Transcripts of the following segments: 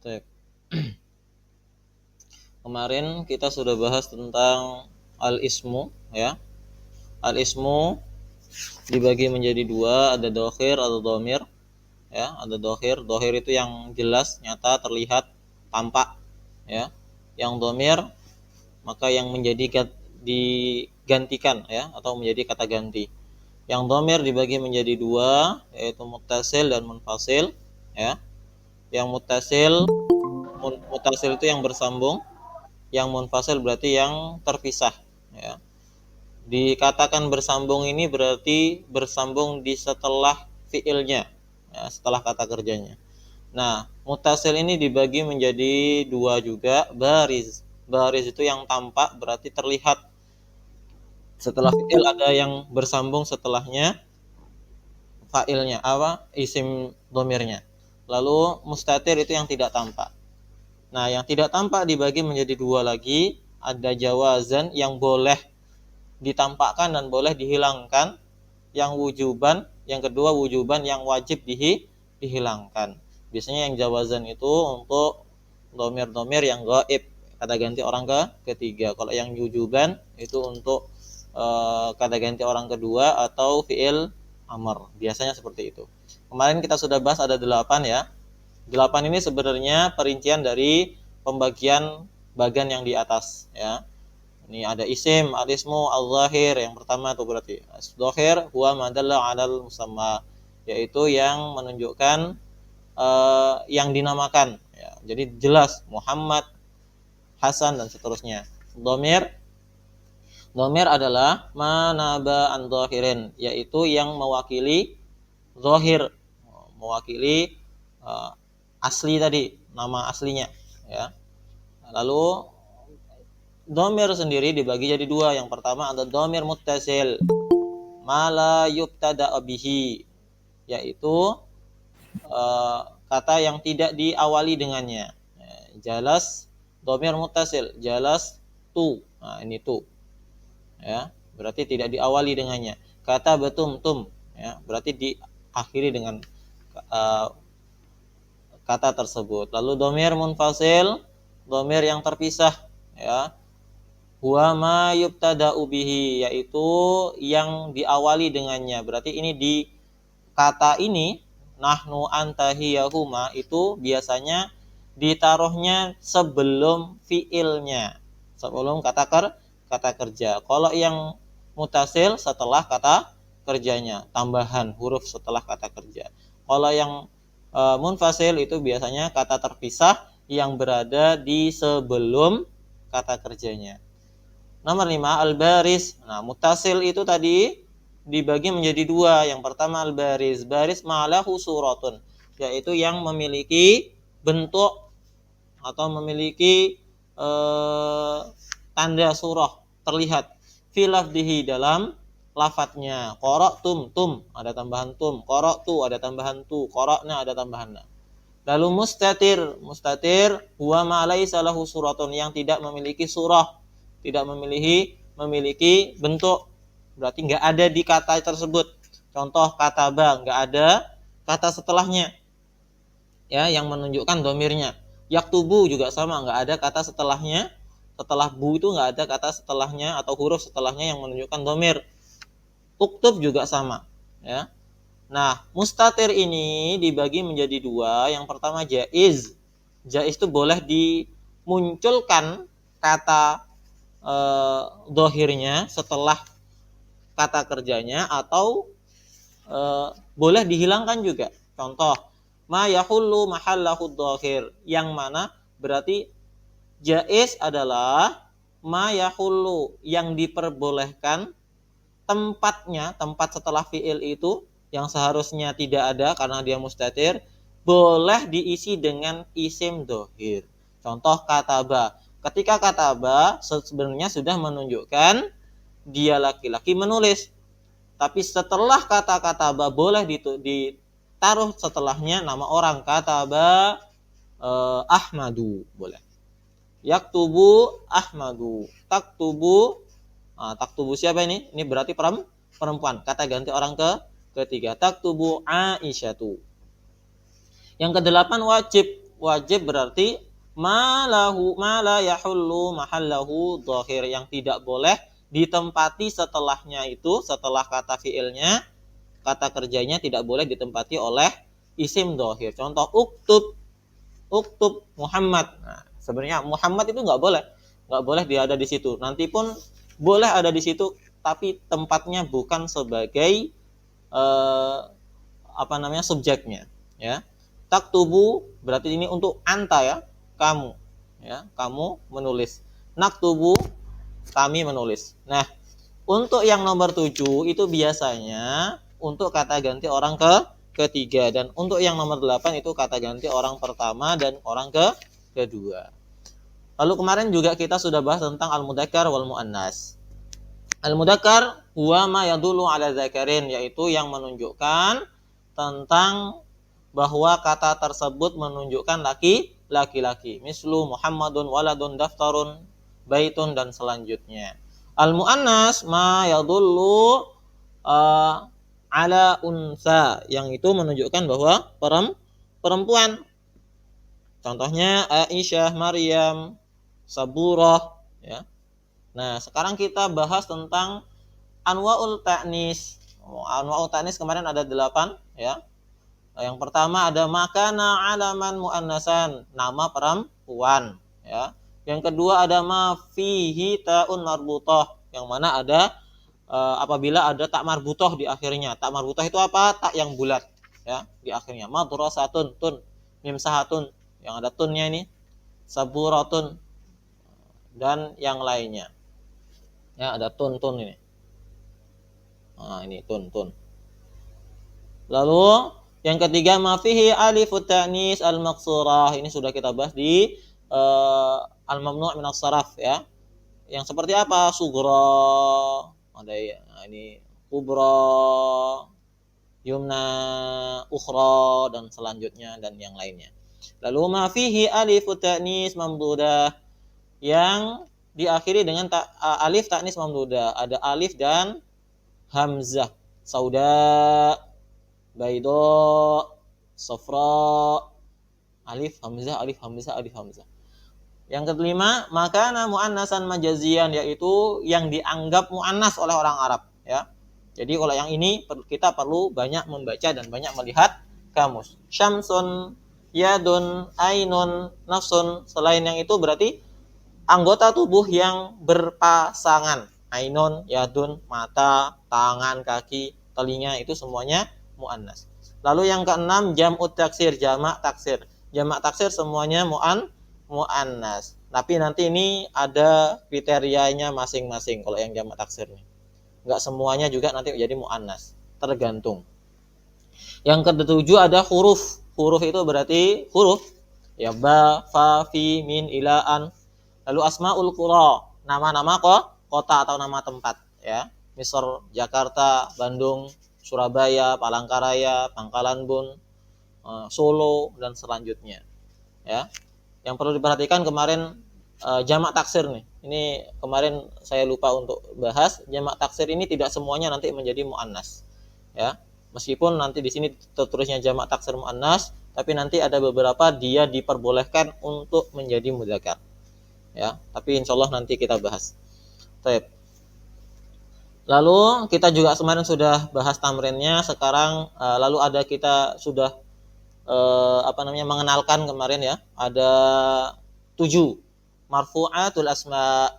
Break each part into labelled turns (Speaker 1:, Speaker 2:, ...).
Speaker 1: Baik. Kemarin kita sudah bahas tentang al-ismu, ya. Al-ismu dibagi menjadi dua, ada dohir atau domir, ya. Ada dohir. Dohir itu yang jelas, nyata, terlihat, tampak, ya. Yang domir maka yang menjadi digantikan, ya, atau menjadi kata ganti. Yang domir dibagi menjadi dua, yaitu muttasil dan munfasil, ya. Yang mutasil itu yang bersambung, yang munfasil berarti yang terpisah, ya. Dikatakan bersambung ini berarti bersambung di setelah fiilnya, ya, setelah kata kerjanya. Nah, mutasil ini dibagi menjadi dua juga, baris. Baris itu yang tampak berarti terlihat. Setelah fiil ada yang bersambung setelahnya fa'ilnya, isim domirnya. Lalu mustatir itu yang tidak tampak. Nah, yang tidak tampak dibagi menjadi dua lagi, ada jawazan yang boleh ditampakkan dan boleh dihilangkan, yang wujuban, yang kedua wujuban yang wajib dihilangkan. Biasanya yang jawazan itu untuk domir-domir yang gaib, kata ganti orang ketiga. Kalau yang wujuban itu untuk kata ganti orang kedua atau fiil amr. Biasanya seperti itu. Kemarin kita sudah bahas ada 8, ya. 8 ini sebenarnya perincian dari pembagian bagian yang di atas, ya. Ini ada isim, al-ismu, al-zahir. Yang pertama itu berarti az-zahir huwa ma dalla 'alal musamma, yaitu yang menunjukkan yang dinamakan, ya. Jadi jelas Muhammad, Hasan dan seterusnya. Dhamir adalah manaba an zahirin, yaitu yang mewakili zahir, mewakili asli tadi, nama aslinya, ya. Lalu dhamir sendiri dibagi jadi dua. Yang pertama ada dhamir muttasil, mala yubtada bihi, yaitu kata yang tidak diawali dengannya. Jalas, dhamir muttasil, jalas tu. Nah, ini tu, ya. Berarti tidak diawali dengannya. Kata betum tum, ya, berarti diakhiri dengan kata tersebut. Lalu dhamir munfasil, dhamir yang terpisah, ya. Huwa ma yubtada'u bihi, yaitu yang diawali dengannya. Berarti ini di kata ini nahnu anta hiyahuma itu biasanya ditaruhnya sebelum fiilnya, sebelum kata kerja. Kalau yang mutasil setelah kata kerjanya, tambahan huruf setelah kata kerja. Kalau yang munfasil itu biasanya kata terpisah yang berada di sebelum kata kerjanya. Nomor 5, al-baris. Nah, mutasil itu tadi dibagi menjadi dua. Yang pertama al-baris. Baris ma'lahu suratun, yaitu yang memiliki bentuk atau memiliki tanda surah, terlihat. Fi lafdihi, dalam lafadznya. Qara'tum, tum, ada tambahan tum. Qara'tu, ada tambahan tu. Qara'na, ada tambahan na. Lalu mustatir huwa ma laisa lahu suratun, yang tidak memiliki surah, tidak memiliki bentuk, berarti nggak ada di kata tersebut. Contoh kataba, nggak ada kata setelahnya, ya, yang menunjukkan domirnya. Yaktubu juga sama, nggak ada kata setelahnya. Setelah bu itu nggak ada kata setelahnya atau huruf setelahnya yang menunjukkan domir. Uktub juga sama, ya. Nah, mustatir ini dibagi menjadi dua. Yang pertama jaiz. Jaiz itu boleh dimunculkan kata dohirnya setelah kata kerjanya, atau boleh dihilangkan juga. Contoh, ma yahullu mahallahu dohir, yang mana berarti jaiz adalah ma yahullu, yang diperbolehkan tempatnya, tempat setelah fiil itu yang seharusnya tidak ada karena dia mustatir, boleh diisi dengan isim dohir. Contoh kataba. Ketika kataba sebenarnya sudah menunjukkan dia laki-laki menulis, tapi setelah kata kataba boleh ditaruh setelahnya nama orang. Kataba Ahmadu, boleh. Yaktubu Ahmadu, taktubu. Taktubu siapa ini? Ini berarti perempuan. Kata ganti orang ketiga. Taktubu Aisyatu. Yang kedelapan wajib berarti ma la yahullu mahallahu dhahir, yang tidak boleh ditempati setelahnya itu, setelah kata fiilnya, kata kerjanya tidak boleh ditempati oleh isim dhahir. Contoh uktub Muhammad. Nah, sebenarnya Muhammad itu nggak boleh dia ada di situ. Nanti pun boleh ada di situ, tapi tempatnya bukan sebagai subjeknya, ya. Taktubu berarti ini untuk anta, ya, kamu, ya, kamu menulis. Naktubu, kami menulis. Nah, untuk yang nomor 7 itu biasanya untuk kata ganti orang ketiga, dan untuk yang nomor 8 itu kata ganti orang pertama dan orang kedua. Lalu kemarin juga kita sudah bahas tentang al-mudzakkar wal muannas. Al-mudzakkar huwa ma yadullu ala dzakarin, yaitu yang menunjukkan tentang bahwa kata tersebut menunjukkan laki-laki. Mislu Muhammadun waladun daftarun baitun dan selanjutnya. Al-muannas ma yadullu ala unsa, yang itu menunjukkan bahwa perempuan. Contohnya Aisyah, Maryam, Saburah, ya. Nah, sekarang kita bahas tentang anwa'ul ta'nis. Anwa'ul ta'nis kemarin ada 8, ya. Yang pertama ada makana alaman muannasan, nama perempuan, ya. Yang kedua ada ma fihi ta'un marbutah, yang mana ada apabila ada tak marbutah di akhirnya. Tak marbutah itu apa? Tak yang bulat, ya, di akhirnya. Madrasatun, tun, mim sahatun, yang ada tunnya ini. Saburatun dan yang lainnya. Ya, ada tun ini. Nah, ini tun. Lalu yang ketiga ma fihi alifut ta'nis al-maqsurah. Ini sudah kita bahas di al-mamnu' min as-saraf, ya. Yang seperti apa? Sugra, ada ya, ini kubra, yumna, ukhra dan selanjutnya dan yang lainnya. Lalu ma fihi alifut ta'nis mamdudah, yang diakhiri dengan alif ta'nis mamdudah. Ada alif dan hamzah. Sauda, baido, safra, alif hamzah, alif hamzah, alif hamzah. Yang kelima, makana muannasan majazian, yaitu yang dianggap muannas oleh orang Arab, ya. Jadi kalau yang ini kita perlu banyak membaca dan banyak melihat kamus. Syamsun, yadun, ainun, nafsun. Selain yang itu berarti anggota tubuh yang berpasangan. Ainun, yadun, mata, tangan, kaki, telinga, itu semuanya muannas. Lalu yang keenam, jam'ut taksir, jamak taksir. Jamak taksir semuanya muannas. Tapi nanti ini ada kriterianya masing-masing kalau yang jamak taksir nih. Enggak semuanya juga nanti menjadi muannas, tergantung. Yang ketujuh ada huruf. Huruf itu berarti huruf, ya, ba, fa, fi, min, ila, an. Lalu asmaul qura, nama-nama kota atau nama tempat, ya. Misal Jakarta, Bandung, Surabaya, Palangkaraya, Pangkalanbun, Solo dan selanjutnya, ya. Yang perlu diperhatikan kemarin jamak taksir nih. Ini kemarin saya lupa untuk bahas, jamak taksir ini tidak semuanya nanti menjadi muannas, ya. Meskipun nanti di sini tertulisnya jamak taksir muannas, tapi nanti ada beberapa dia diperbolehkan untuk menjadi mudzakkar, ya. Tapi insyaallah nanti kita bahas. Baik. Lalu kita juga kemarin sudah bahas tamrinnya. Sekarang lalu ada kita sudah mengenalkan kemarin, ya. Ada 7 marfu'atul asma,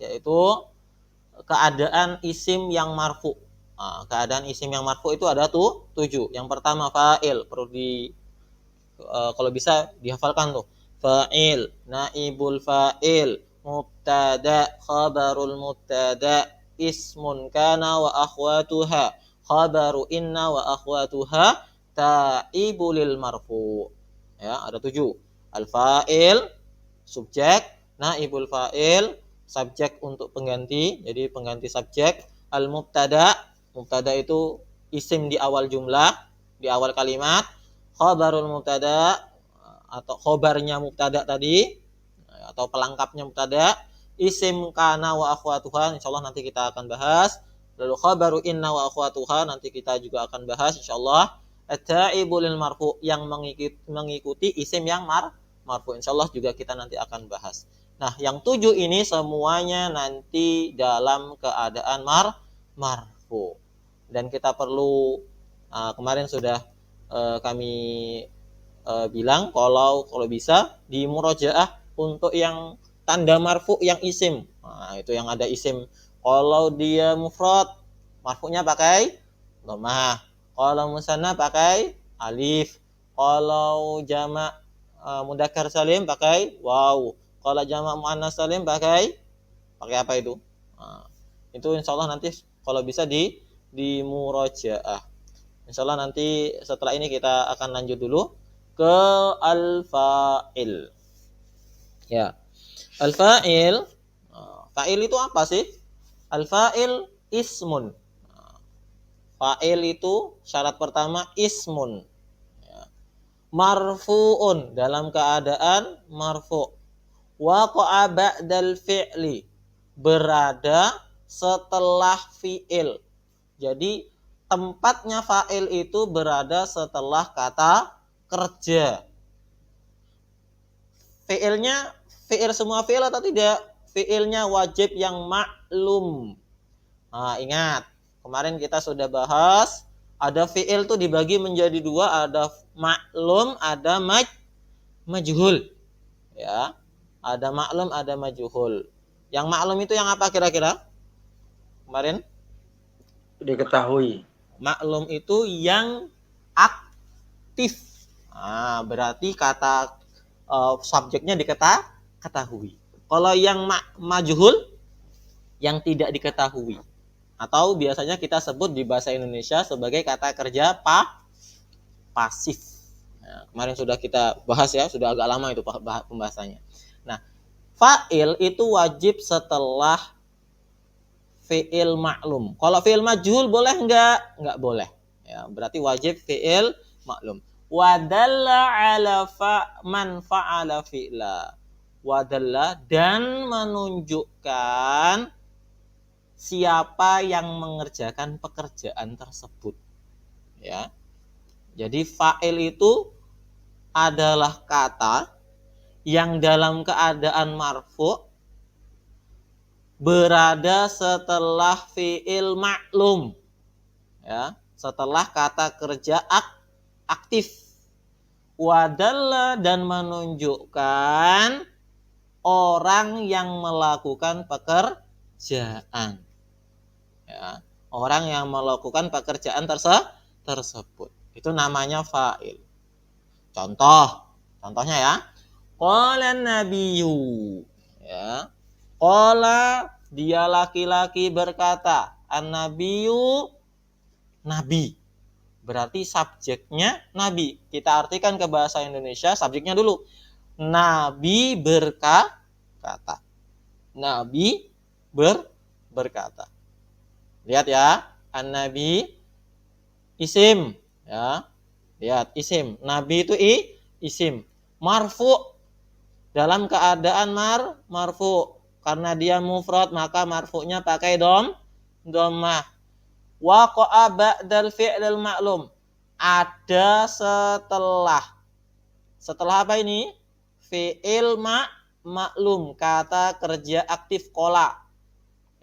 Speaker 1: yaitu keadaan isim yang marfu. Keadaan isim yang marfu itu ada 7. Yang pertama fa'il, perlu kalau bisa dihafalkan tuh. Fa'il, naibul fa'il, mubtada, khabarul mubtada, ismun kana wa akhwatuha, khabaru inna wa akhwatuha, ta'ibulil marfu. Ya, ada 7. Al-fa'il, subjek, naibul fa'il, subjek untuk pengganti, jadi pengganti subjek. Al-mubtada, mubtada itu isim di awal jumlah, di awal kalimat. Khabarul mubtada, atau khobarnya mubtada tadi, atau pelengkapnya mubtada. Isim kana wa akhwatuha, insyaallah nanti kita akan bahas. Lalu khabaru inna wa akhwatuha nanti kita juga akan bahas insyaallah. at-ta'ibu lil marfu, yang mengikuti isim yang marfu. Insyaallah juga kita nanti akan bahas. Nah, yang 7 ini semuanya nanti dalam keadaan marfu. Dan kita perlu kemarin sudah kami bilang kalau bisa di murojaah untuk yang tanda marfu yang isim. Nah, itu yang ada isim. Kalau dia mufrad, marfu'nya pakai dhammah. Kalau musanna pakai alif. Kalau jamak mudzakkar salim pakai waw. Kalau jamak muannas salim pakai apa itu? Nah, itu insyaallah nanti kalau bisa di murojaah. Insyaallah nanti setelah ini kita akan lanjut dulu ke al-fa'il. Ya. Al-fa'il, fa'il itu apa sih? Al-fa'il ismun. Fa'il itu syarat pertama ismun. Marfu'un, dalam keadaan marfu'. Waqa'a ba'dal fi'li, berada setelah fi'il. Jadi tempatnya fa'il itu berada setelah kata kerja. Fi'ilnya fi'il semua fi'il atau tidak? Fi'ilnya wajib yang maklum. Nah, ingat, kemarin kita sudah bahas ada fi'il tuh dibagi menjadi dua, ada maklum, ada majhul. Ya. Ada maklum, ada majhul. Yang maklum itu yang apa kira-kira? Kemarin
Speaker 2: Diketahui.
Speaker 1: Maklum itu yang aktif. Nah, berarti kata subjeknya diketahui. Kalau yang majhul yang tidak diketahui, atau biasanya kita sebut di bahasa Indonesia sebagai kata kerja pasif. Nah, kemarin sudah kita bahas ya, sudah agak lama itu pembahasannya. Nah, fa'il itu wajib setelah fi'il maklum. Kalau fi'il majhul boleh enggak? Enggak boleh. Ya, berarti wajib fi'il maklum. Wadalla ala man fa'ala fi'la. Wadalla, dan menunjukkan siapa yang mengerjakan pekerjaan tersebut. Ya. Jadi fa'il itu adalah kata yang dalam keadaan marfu' berada setelah fi'il maklum. Ya, setelah kata kerja aktif. Wadalla, dan menunjukkan orang yang melakukan pekerjaan. Ya, orang yang melakukan pekerjaan tersebut. Itu namanya fa'il. Contohnya ya. Qala nabiyyu. Ya. Qala, dia laki-laki berkata. An-nabiyyu, nabi. Berarti subjeknya nabi. Kita artikan ke bahasa Indonesia, subjeknya dulu. Nabi berkata. Nabi berkata. Lihat ya, an-nabi isim, ya. Lihat, isim. Nabi itu isim. Marfu, dalam keadaan marfu. Karena dia mufrad, maka marfu'nya pakai dhammah. Waqa'a ba'dal fi'lil maklum, ada setelah apa ini? Fi'il maklum, kata kerja aktif kola.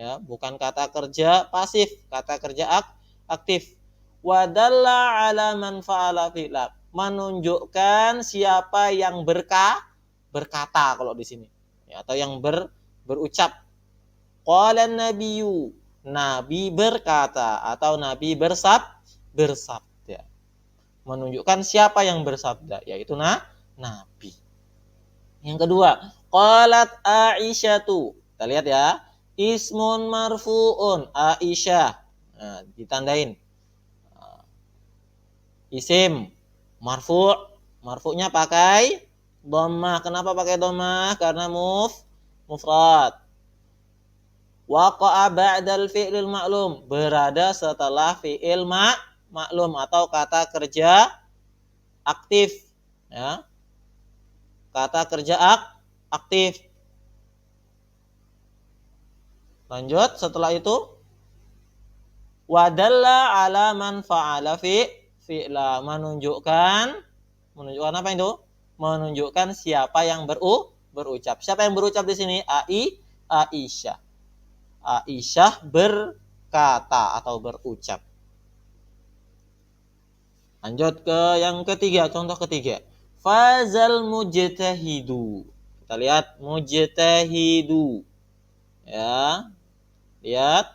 Speaker 1: Ya, bukan kata kerja pasif, kata kerja aktif. Wadalla ala man fa'ala fi'la, menunjukkan siapa yang berkata kalau di sini. Ya, atau yang berucap. Qala nabiyyu, nabi berkata, atau nabi bersabda. Menunjukkan siapa yang bersabda, yaitu nabi. Yang kedua, qalat Aisyatu. Kita lihat ya. Ismun marfu'un, Aisyah. Nah, ditandain. Isim marfu', marfu'nya pakai dhammah. Kenapa pakai dhammah? Karena mufrad. Waqa'a ba'dal fi'lil maklum, berada setelah fi'il maklum atau kata kerja aktif. Ya. Kata kerja aktif. Lanjut, setelah itu wadalla ala man fa'ala fi'la, menunjukkan apa itu? Menunjukkan siapa yang berucap. Siapa yang berucap di sini? Aisyah. Aisyah berkata atau berucap. Lanjut ke yang ketiga, contoh ketiga. Fazal mujtahidu. Kita lihat mujtahidu. Ya. Lihat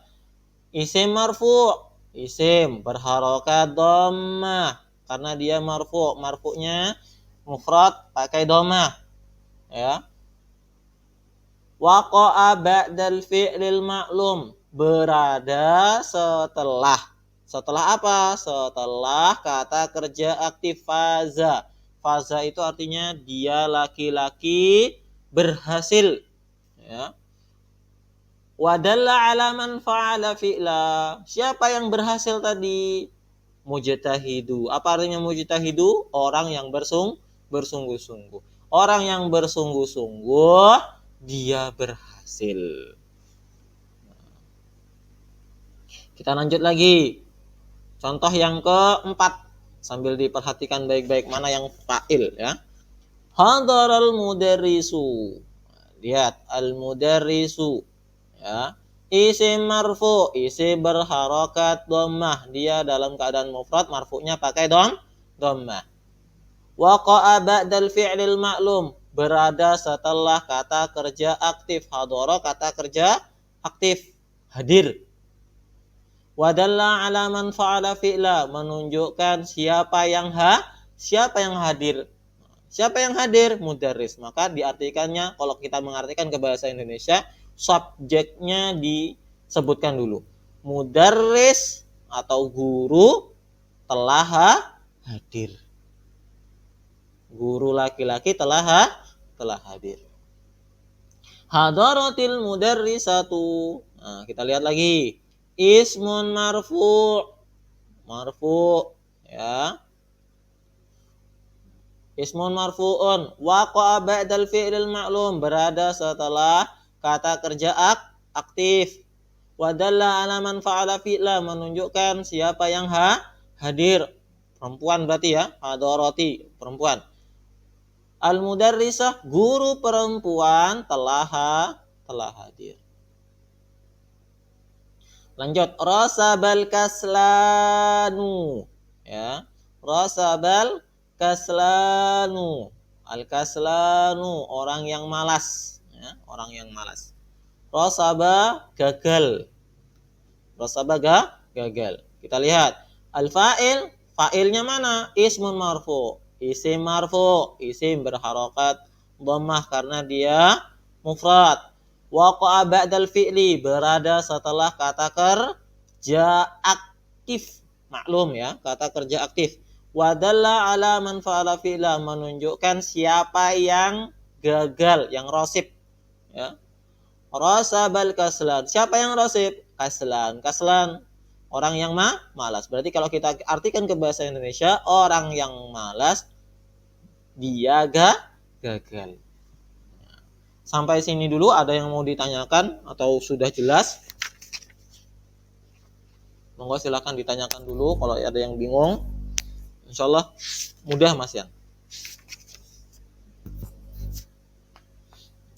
Speaker 1: isim marfu. Isim berharokat dhammah karena dia marfu. Marfu'nya mufrad pakai dhammah. Ya. Waqa'a ba'dal fi'lil ma'lum. Berada setelah apa? Setelah kata kerja aktif faza. Faza itu artinya dia laki-laki berhasil. Ya. Wadalla ala man fa'ala fi'la. Siapa yang berhasil tadi? Mujtahidu. Apa artinya mujtahidu? Orang yang bersungguh-sungguh. Orang yang bersungguh-sungguh dia berhasil. Kita lanjut lagi. Contoh yang keempat. Sambil diperhatikan baik-baik mana yang fa'il ya. Hadaral mudarrisu. Lihat al-mudarrisu ya. Isim marfu, isim berharokat dhammah. Dia dalam keadaan mufrad, marfu'nya pakai dhammah. Waqa'a ba'dal fi'lil ma'lum. Berada setelah kata kerja aktif. Hadara kata kerja aktif. Hadir. Wadalla ala man fa'ala fi'la. Menunjukkan siapa yang hadir. Siapa yang hadir? Mudarris. Maka diartikannya, kalau kita mengartikan ke bahasa Indonesia, subjeknya disebutkan dulu. Mudarris atau guru telah hadir. Guru laki-laki telah hadir. Hadaratil mudarrisatu. Nah, kita lihat lagi. Ismun marfu. Marfu ya. Ismun marfu'un waqa'a ba'dal fi'lil ma'lum. Berada setelah kata kerja aktif. Wadalla ala man fa'ala fi'la. Menunjukkan siapa yang hadir. Perempuan berarti ya. Hadarati, perempuan. Al-mudarrisah, guru perempuan telah hadir. Lanjut, rasabal kaslanu ya. Rasabal kaslanu. Al-kaslanu, orang yang malas ya, orang yang malas. Rasaba, gagal. Rasaba gagal. Kita lihat al-fa'il, fa'ilnya mana? Ismun marfu. Isim marfu, isim berharokat dhammah karena dia mufrad. Waqa'a ba'dal fi'li, berada setelah kata kerja aktif. Maklum ya, kata kerja aktif. Wadalla ala man fa'ala fi'la, menunjukkan siapa yang gagal, yang rosib ya. Rasabal kaslan. Siapa yang rosib? Kaslan. Kaslan, orang yang malas. Berarti kalau kita artikan ke bahasa Indonesia, orang yang malas dia gagal. Sampai sini dulu, ada yang mau ditanyakan atau sudah jelas? Monggo silakan ditanyakan dulu kalau ada yang bingung. Insyaallah mudah Mas Yan.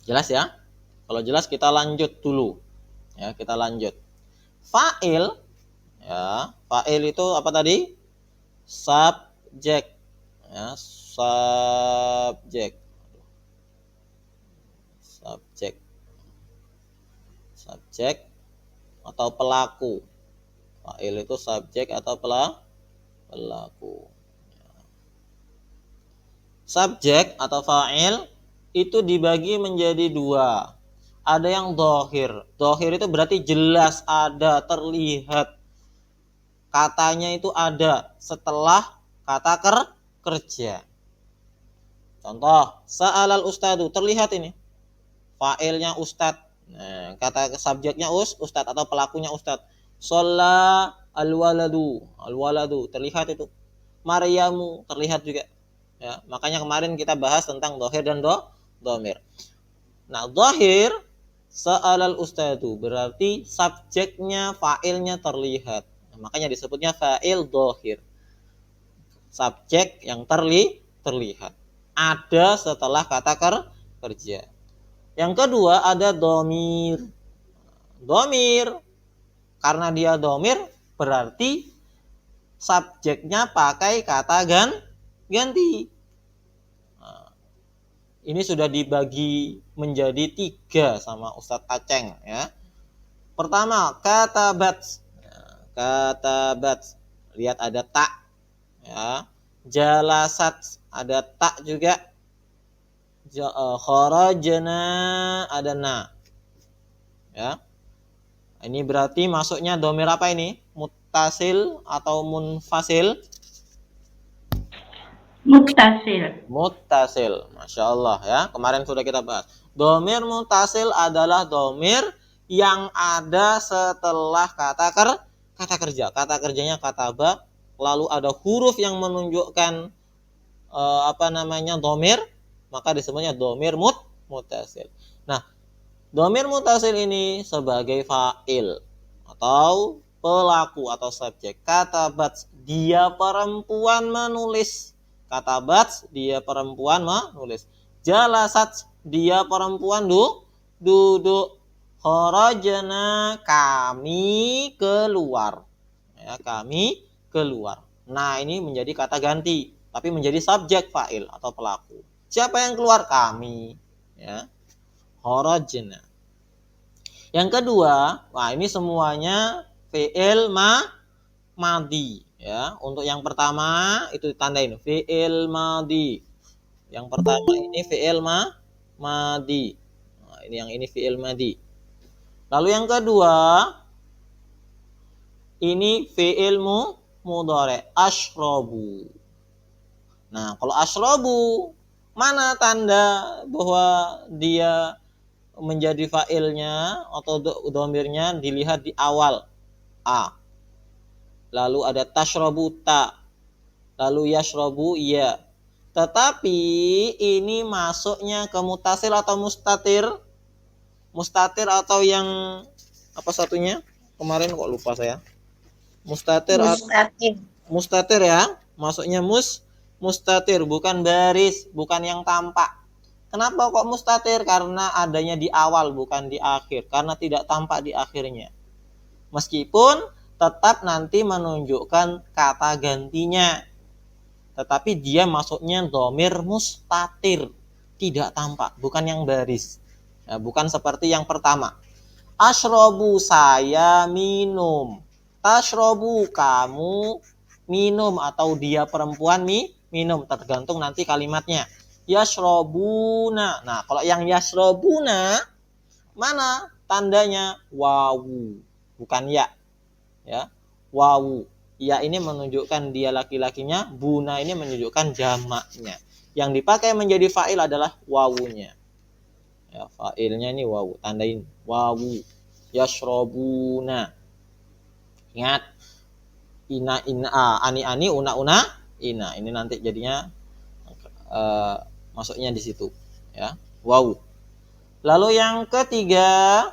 Speaker 1: Jelas ya? Kalau jelas kita lanjut dulu. Ya, kita lanjut. Fa'il ya, fa'il itu apa tadi? Subjek. Ya, subjek. Subjek atau pelaku. Fa'il itu subjek atau pelaku. Subjek atau fa'il itu dibagi menjadi dua. Ada yang dhahir. Dhahir itu berarti jelas, ada, terlihat. Katanya itu ada setelah kata kerja. Contoh, sa'alal ustadu, terlihat ini. Fa'ilnya ustad. Nah, kata subjeknya ustad atau pelakunya ustad. Shalla al-waladu, terlihat itu. Maryamu, terlihat juga. Ya, makanya kemarin kita bahas tentang dhahir dan dhamir. Nah, dhahir sa'alal ustadu berarti subjeknya, fa'ilnya terlihat. Nah, makanya disebutnya fa'il dhahir. subjek yang terlihat. Ada setelah kata kerja. Yang kedua ada domir. Domir, karena dia domir berarti subjeknya pakai kata ganti. Nah, ini sudah dibagi menjadi 3 sama Ustadz Aceng ya. Pertama, katabat. Katabat. Lihat ada tak ya. Jalasat ada tak juga. Kharajna ada na. Ya. Ini berarti masuknya domir apa ini? Muttasil atau munfasil? Muttasil. Masya Allah ya. Kemarin sudah kita bahas. Domir muttasil adalah domir yang ada setelah kata kerja. Kata kerjanya kataba, lalu ada huruf yang menunjukkan domir, maka disebutnya domir muttasil. Nah, domir muttasil ini sebagai fa'il atau pelaku atau subjek. Katabat, dia perempuan menulis. Katabat, dia perempuan menulis. Jalasat, dia perempuan duduk. Kharajna, kami keluar. Ya, kami keluar. Nah, ini menjadi kata ganti, tapi menjadi subjek fa'il atau pelaku. Siapa yang keluar? Kami. Ya. Kharajna. Yang kedua, wah ini semuanya fi'il madi. Ya, untuk yang pertama itu ditandain fi'il madi. Yang pertama ini fi'il madi. Nah, ini fi'il madi. Lalu yang kedua ini fi'il mudhari, asyrabu. Nah, kalau asyrabu, mana tanda bahwa dia menjadi fa'ilnya atau domirnya? Dilihat di awal a. Lalu ada tashrabu ta. Lalu yashrabu ya. Tetapi ini masuknya ke mutasil atau mustatir? Mustatir atau yang apa satunya? Kemarin kok lupa saya. Mustatir. Mustatir ya. Masuknya mustatir, bukan baris, bukan yang tampak. Kenapa kok mustatir? Karena adanya di awal bukan di akhir, karena tidak tampak di akhirnya. Meskipun tetap nanti menunjukkan kata gantinya, tetapi dia masuknya domir mustatir, tidak tampak, bukan yang baris. Ya, bukan seperti yang pertama. Asyrobu, saya minum. Tashrobu, kamu minum, atau dia perempuan minum, tergantung nanti kalimatnya. Yashrobuna. Nah, kalau yang yashrobuna, mana tandanya? Wawu, bukan ya. Ya, wawu. Ya ini menunjukkan dia laki-lakinya, buna ini menunjukkan jamaknya. Yang dipakai menjadi fa'il adalah wawunya. Ya, fa'ilnya ini wawu, tandain wawu. Yashrobuna. Ingat, ina ani una ina. Ini nanti jadinya masuknya di situ ya, wawu. Lalu yang ketiga,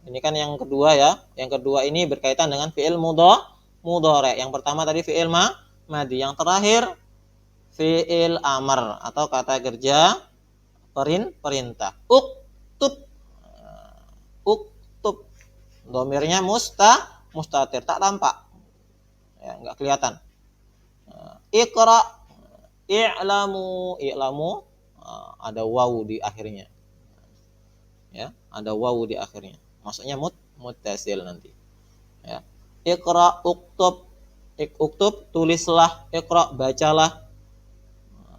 Speaker 1: ini kan yang kedua ya. Yang kedua ini berkaitan dengan fi'il mudhari. Yang pertama tadi fi'il madi. Yang terakhir fi'il amr atau kata kerja perintah. Uktub. Uktub. Domirnya mustatir, tak tampak. Ya, enggak kelihatan. Iqra. I'lamu ada wawu di akhirnya. Ya, ada wawu di akhirnya. Maksudnya muttasil nanti. Ya. Iqra, uktub. Uktub, tulislah. Iqra, bacalah.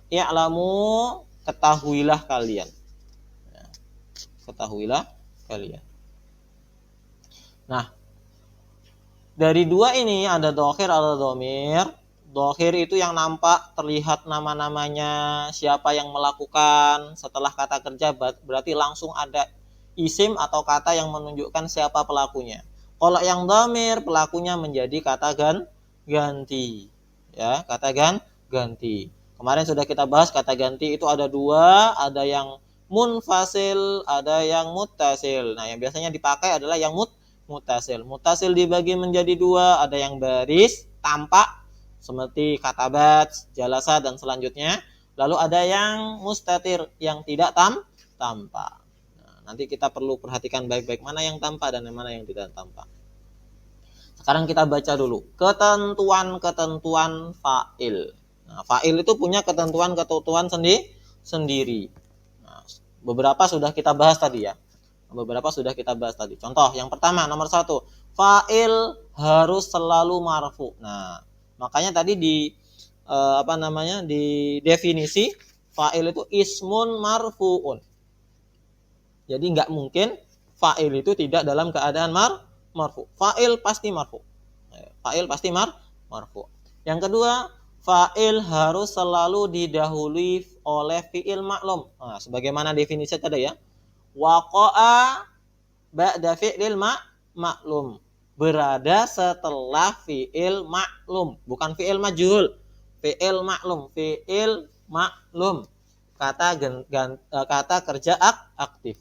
Speaker 1: I'lamu, ketahuilah kalian. Ya. Ketahuilah kalian. Nah, dari dua ini ada dohir, ada domir. Dohir itu yang nampak, terlihat nama-namanya, siapa yang melakukan. Setelah kata kerja berarti langsung ada isim atau kata yang menunjukkan siapa pelakunya. Kalau yang domir, pelakunya menjadi kata ganti. Ya, kata ganti. Kemarin sudah kita bahas kata ganti itu ada dua, ada yang munfasil, ada yang muttasil. Nah, yang biasanya dipakai adalah yang muttasil. Muttasil dibagi menjadi dua, ada yang baris, tampak, seperti katabat, jalasa dan selanjutnya. Lalu ada yang mustatir yang tidak tampak. Nah, nanti kita perlu perhatikan baik-baik mana yang tampak dan mana yang tidak tampak. Sekarang kita baca dulu ketentuan-ketentuan fa'il. Nah, fa'il itu punya ketentuan-ketentuan sendiri. Nah, beberapa sudah kita bahas tadi ya. Contoh yang pertama, nomor 1, fa'il harus selalu marfu. Nah, makanya tadi di di definisi fa'il itu ismun marfu'un. Jadi nggak mungkin fa'il itu tidak dalam keadaan marfu. Fa'il pasti marfu. Yang kedua, fa'il harus selalu didahului oleh fi'il maklum. Nah, sebagaimana definisi tadi ya. Waqa'a ba'da fi'il maklum. Berada setelah fi'il maklum, bukan fi'il majhul. Fi'il maklum. Kata kerja aktif.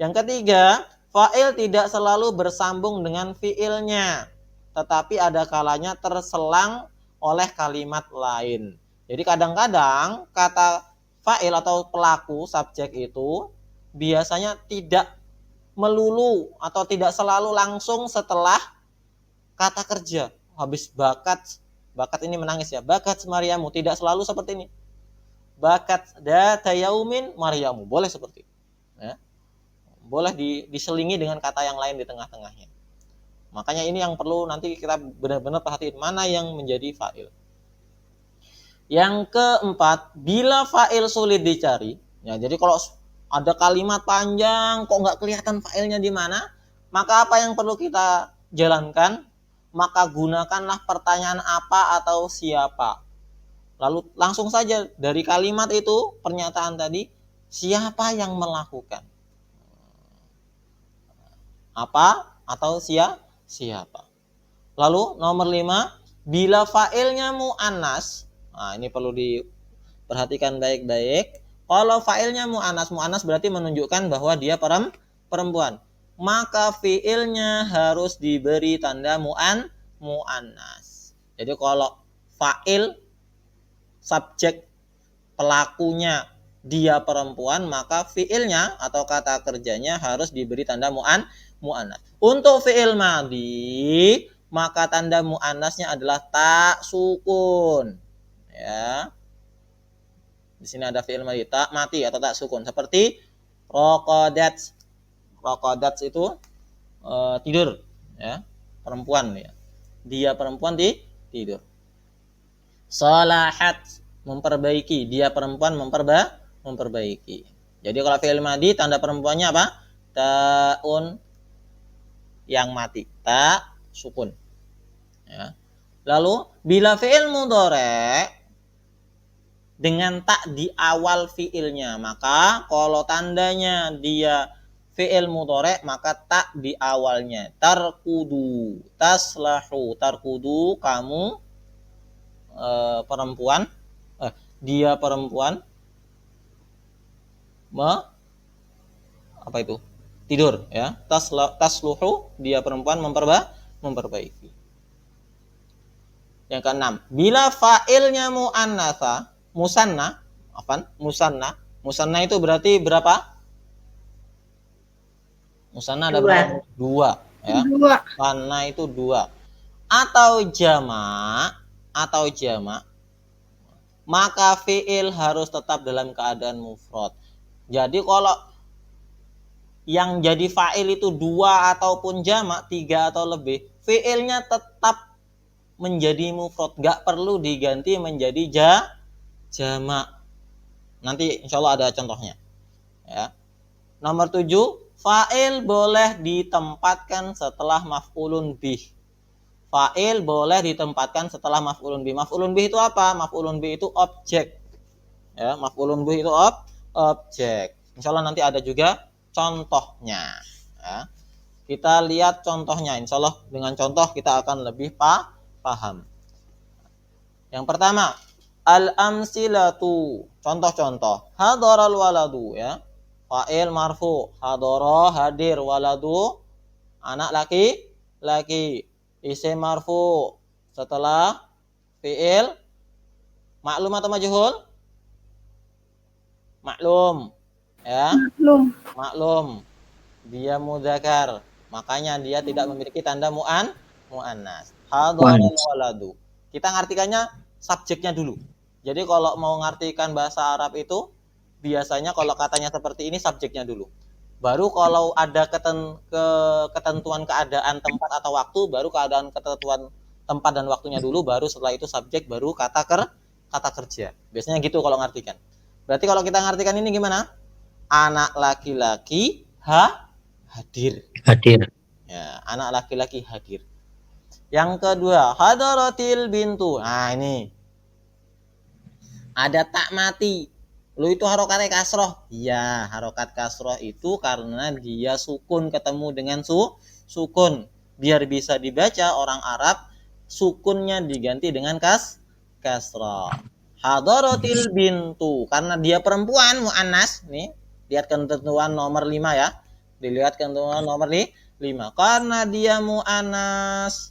Speaker 1: Yang ketiga, fa'il tidak selalu bersambung dengan fi'ilnya, tetapi ada kalanya terselang oleh kalimat lain. Jadi kadang-kadang kata fa'il atau pelaku subjek itu biasanya tidak melulu atau tidak selalu langsung setelah kata kerja. Habis bakat ini menangis ya. Bakat Maryamu, tidak selalu seperti ini. Bakat data yaumin Maryamu, boleh seperti itu. Ya. Boleh diselingi dengan kata yang lain di tengah-tengahnya. Makanya ini yang perlu nanti kita benar-benar perhatiin mana yang menjadi fa'il. Yang keempat, bila fa'il sulit dicari, ya jadi kalau ada kalimat panjang kok nggak kelihatan fa'ilnya di mana, maka apa yang perlu kita jalankan? Maka gunakanlah pertanyaan apa atau siapa. Lalu langsung saja dari kalimat itu, pernyataan tadi, siapa yang melakukan? Apa atau siapa. Lalu nomor 5, bila fa'ilnya mu'annas, nah ini perlu diperhatikan baik-baik. Kalau fa'ilnya mu'annas berarti menunjukkan bahwa dia perempuan. Maka fi'ilnya harus diberi tanda mu'annas. Jadi kalau fa'il subjek pelakunya dia perempuan, maka fi'ilnya atau kata kerjanya harus diberi tanda mu'annas. Untuk fi'il madhi, maka tanda mu'annasnya adalah ta sukun. Ya. Di sini ada fi'il madhi ta mati atau ta sukun seperti raqadat. Raqadat itu tidur, ya. Perempuan ya. Dia perempuan tidur. Salahat, memperbaiki, dia perempuan memperbaiki. Jadi kalau fi'il madhi tanda perempuannya apa? Ta'un yang mati, ta sukun. Ya. Lalu bila fi'il mudhari dengan tak di awal fi'ilnya, maka kalau tandanya dia fi'il mudhari maka tak di awalnya. Tarkudu, taslahu, tarkudu kamu perempuan, dia perempuan apa itu? Tidur ya. Tasluhu, dia perempuan memperbaiki. Yang keenam, bila fa'ilnya muannatsa, musanna itu berarti berapa? Musanna ada berapa? 2 ya. 2. Musanna itu 2. Atau jamak, maka fi'il harus tetap dalam keadaan mufrad. Jadi kalau yang jadi fa'il itu 2 ataupun jamak, 3 atau lebih, fi'ilnya tetap menjadi mufrad, gak perlu diganti menjadi jamak. Nanti insya Allah ada contohnya ya. Nomor 7, fa'il boleh ditempatkan setelah maf'ulun bih. Fa'il boleh ditempatkan setelah maf'ulun bih. Maf'ulun bih itu apa? Maf'ulun bih itu objek. Ya, maf'ulun bih itu objek. Insyaallah nanti ada juga contohnya. Ya. Kita lihat contohnya. Insyaallah dengan contoh kita akan lebih paham. Yang pertama, al-amsilatu. Contoh-contoh. Hadaral waladu ya. Fa'il marfu. Hadara hadir, waladu anak laki-laki. Isim marfu setelah Fi'il maklum atau majhul? Maklum. Ya. Maklum. Dia mudzakkar. Makanya dia tidak memiliki tanda muannas. Hadaral waladu. Kita ngartikannya subjeknya dulu. Jadi kalau mau ngartikan bahasa Arab itu biasanya kalau katanya seperti ini subjeknya dulu. Baru kalau ada ketentuan keadaan tempat atau waktu, baru ketentuan tempat dan waktunya dulu, baru setelah itu subjek, baru kata kerja. Biasanya gitu kalau ngartikan. Berarti kalau kita ngartikan ini gimana? Anak laki-laki hadir. Ya, anak laki-laki hadir. Yang kedua, hadaratil bintu. Nah, ini. Ada tak mati. Lu itu harokatnya kasroh. Ya, harokat kasroh itu karena dia sukun ketemu dengan sukun. Biar bisa dibaca orang Arab, sukunnya diganti dengan kasroh. Hadaratil bintu. Karena dia perempuan, mu'annas. Nih, lihat ketentuan nomor 5 ya. Dilihat ketentuan nomor 5. Karena dia mu'annas,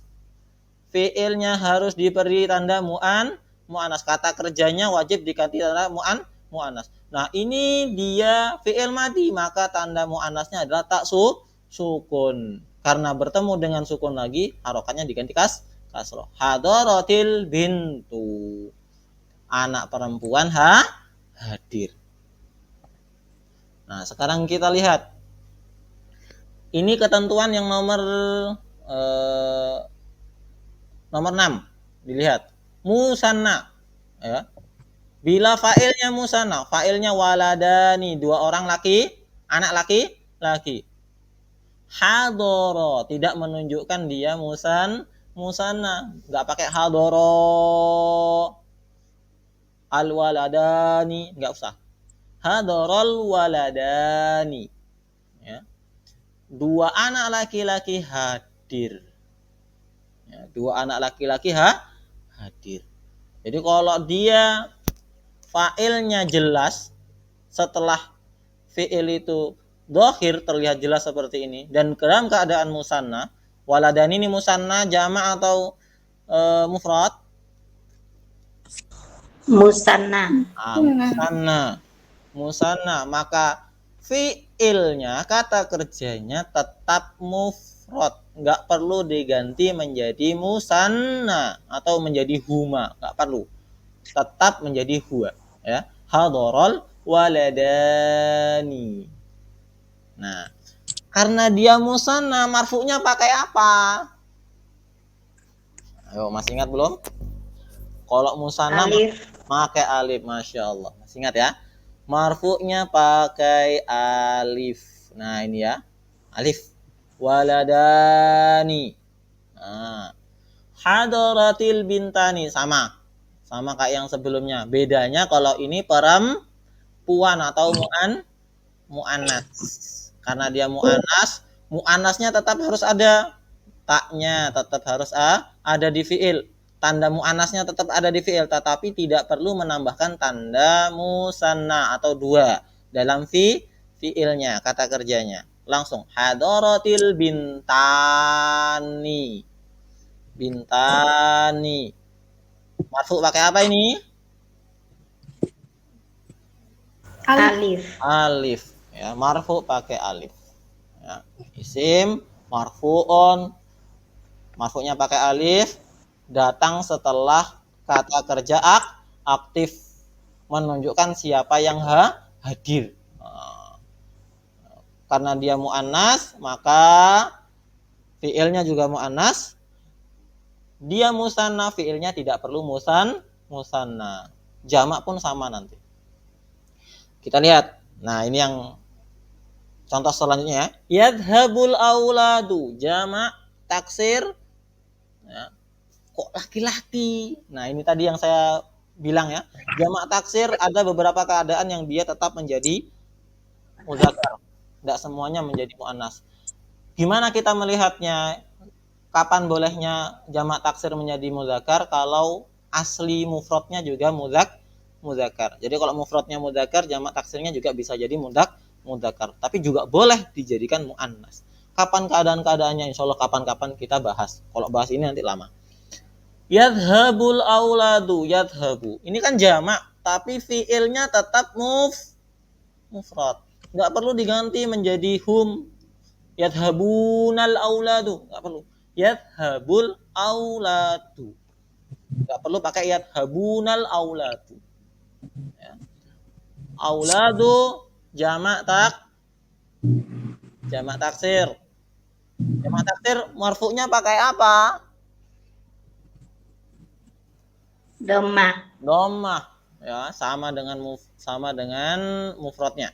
Speaker 1: fi'ilnya harus diberi tanda mu'annas. Kata kerjanya wajib diganti tanda mu'annas. Nah, ini dia fi'il madhi, maka tanda mu'annasnya adalah tak sukun. Karena bertemu dengan sukun lagi, harokatnya diganti kasroh. Hadaratil bintu. Anak perempuan hadir. Nah, sekarang kita lihat. Ini ketentuan yang nomor 6. Dilihat. Musanna. Ya. Bila fa'ilnya musanna, fa'ilnya waladani, 2 orang laki, anak laki. Hadoro, tidak menunjukkan dia musanna. Enggak pakai hadoro. Al-waladani, enggak usah. Hadorol waladani. Ya. 2 anak laki-laki hadir. Ya, 2 anak laki-laki hadir. Jadi kalau dia fa'ilnya jelas, setelah fi'il itu dhahir terlihat jelas seperti ini, dan dalam keadaan musanna, waladan ini musanna jama' atau mufrad?
Speaker 2: Musanna.
Speaker 1: Musanna, maka fi'ilnya, kata kerjanya tetap mufrad, nggak perlu diganti menjadi musanna atau menjadi huma, nggak perlu, tetap menjadi huwa. Ya, hadarul waladani. Nah, karena dia musanna, marfu'nya pakai apa? Ayo, masih ingat belum? Kalau musanna pakai alif, masya Allah. Masih ingat ya? Marfu'nya pakai alif. Nah, ini ya, alif. Waladani. Nah, hadaratil bintani, sama kayak yang sebelumnya. Bedanya kalau ini perempuan atau mu'annas. Karena dia mu'annasnya tetap harus ada, taknya tetap harus ada di fi'il. Tanda mu'annasnya tetap ada di fi'il, tetapi tidak perlu menambahkan tanda musanna atau 2 dalam fi'ilnya, kata kerjanya. Langsung hadaratil bintani. Marfu pakai apa ini? Alif. Ya, marfu pakai alif. Ya, isim marfu'un, marfu'nya pakai alif, datang setelah kata kerja aktif, menunjukkan siapa yang hadir. Karena dia mu'annas, maka fi'ilnya juga mu'annas. Dia musanna, fi'ilnya tidak perlu musanna. Jamak pun sama nanti. Kita lihat. Nah, ini yang contoh selanjutnya ya. Yadhabul auladu, jamak taksir. Ya. Kok laki-laki? Nah, ini tadi yang saya bilang ya. Jamak taksir ada beberapa keadaan yang dia tetap menjadi mudzakkar. Tidak semuanya menjadi mu'annas. Gimana kita melihatnya? Kapan bolehnya jamak taksir menjadi mudzakkar? Kalau asli mufradnya juga mudzakkar. Jadi kalau mufradnya mudzakkar, jamak taksirnya juga bisa jadi mudzakkar. Tapi juga boleh dijadikan mu'annas. Kapan keadaan-keadaannya? Insya Allah kapan-kapan kita bahas. Kalau bahas ini nanti lama. Yadhabul auladu, yadhabu. Ini kan jamak, tapi fiilnya tetap mufrad. Nggak perlu diganti menjadi hum. Yadhabunal auladu, nggak perlu. Yadhabul auladu. Nggak perlu pakai yadhabunal auladu. Ya. Auladu jamak taksir. Jamak taksir marfu'nya pakai apa? Dhammah. Ya, sama dengan mufradnya.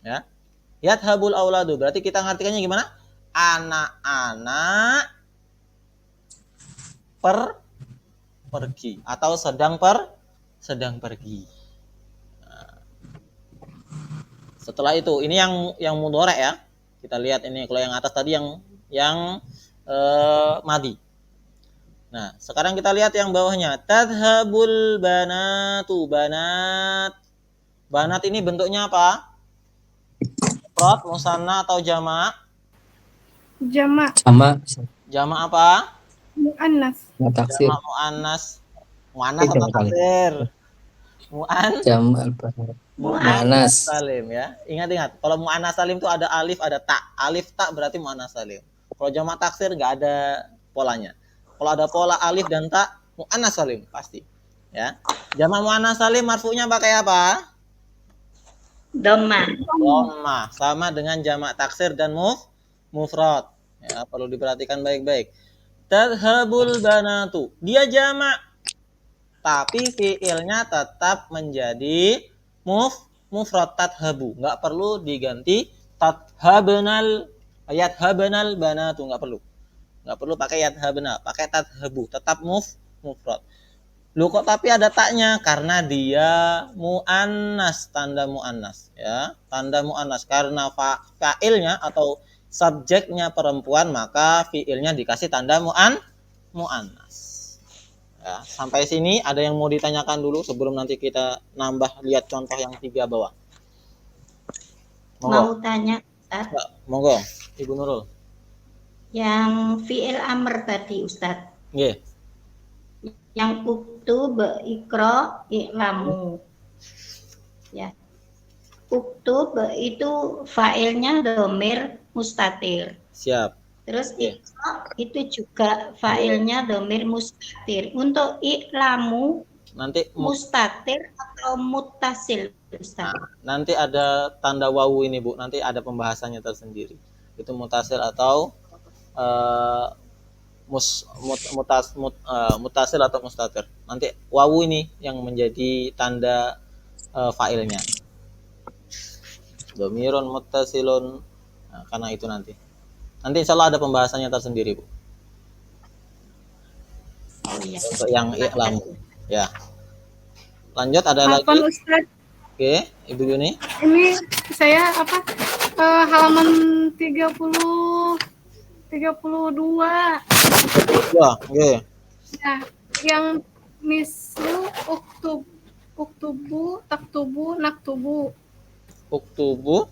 Speaker 1: Ya. Yadhabul auladu. Berarti kita ngartikannya gimana? Anak-anak pergi atau sedang pergi. Nah, setelah itu, ini yang mudhari ya. Kita lihat ini, kalau yang atas tadi yang madi. Nah, sekarang kita lihat yang bawahnya. Tadhabul banatu, banat. Banat ini bentuknya apa? Mufrad, musanna atau jamak?
Speaker 2: Jamak.
Speaker 1: Jamak apa?
Speaker 2: Muannas.
Speaker 1: Jamak muannas. Muannas atau taksir? Muannas salim ya. Ingat. Kalau muannas salim itu ada alif, ada ta. Alif ta berarti muannas salim. Kalau jamak taksir nggak ada polanya. Kalau ada pola alif dan ta, muannas salim pasti. Ya. Jamak muannas salim marfu'nya pakai apa? Dhammah. Sama dengan jamak taksir dan mufrad. Ya, perlu diperhatikan baik-baik. Tadhabul banatu. Dia jamak, tapi fiilnya tetap menjadi mufrad tadhabu. Nggak perlu diganti tadhabnal banatu, nggak perlu. Nggak perlu pakai yadhabna, pakai tadhabu, tetap mufrad. Lu kok tapi ada taknya? Karena dia muannas, tanda muannas ya. Tanda muannas karena fa'ilnya atau subjeknya perempuan, maka fiilnya dikasih tanda muannas. Ya, sampai sini ada yang mau ditanyakan dulu sebelum nanti kita nambah lihat contoh yang 3 bawah.
Speaker 3: Mau tanya, Ustaz?
Speaker 1: Ya, monggo, Ibu Nurul.
Speaker 3: Yang fiil amr tadi, Ustaz.
Speaker 1: Nggih.
Speaker 3: Yang uktub, ikra, i'lamu. Ya. Uktub itu fa'ilnya dhamir mustatir.
Speaker 1: Siap.
Speaker 3: Terus ikra itu juga fa'ilnya dhamir mustatir. Untuk i'lamu
Speaker 1: nanti
Speaker 3: mustatir atau muttasil, Ustaz?
Speaker 1: Nanti ada tanda wawu ini, Bu. Nanti ada pembahasannya tersendiri. Itu mutasil atau mutasil atau mustatir. Nanti wawu ini yang menjadi tanda fa'ilnya. Dhamirun muttasilun. Nah, karena itu nanti insya Allah ada pembahasannya tersendiri, Bu.
Speaker 3: Oh, iya.
Speaker 1: Untuk yang i'lamu. Ya. Lanjut, ada lagi?
Speaker 2: Ustaz.
Speaker 1: Oke, Ibu Yuni.
Speaker 2: Ini saya halaman 32.
Speaker 1: Wah, oke.
Speaker 2: Ya, yang mislu uktubu, taktubu, naktubu.
Speaker 1: Uktubu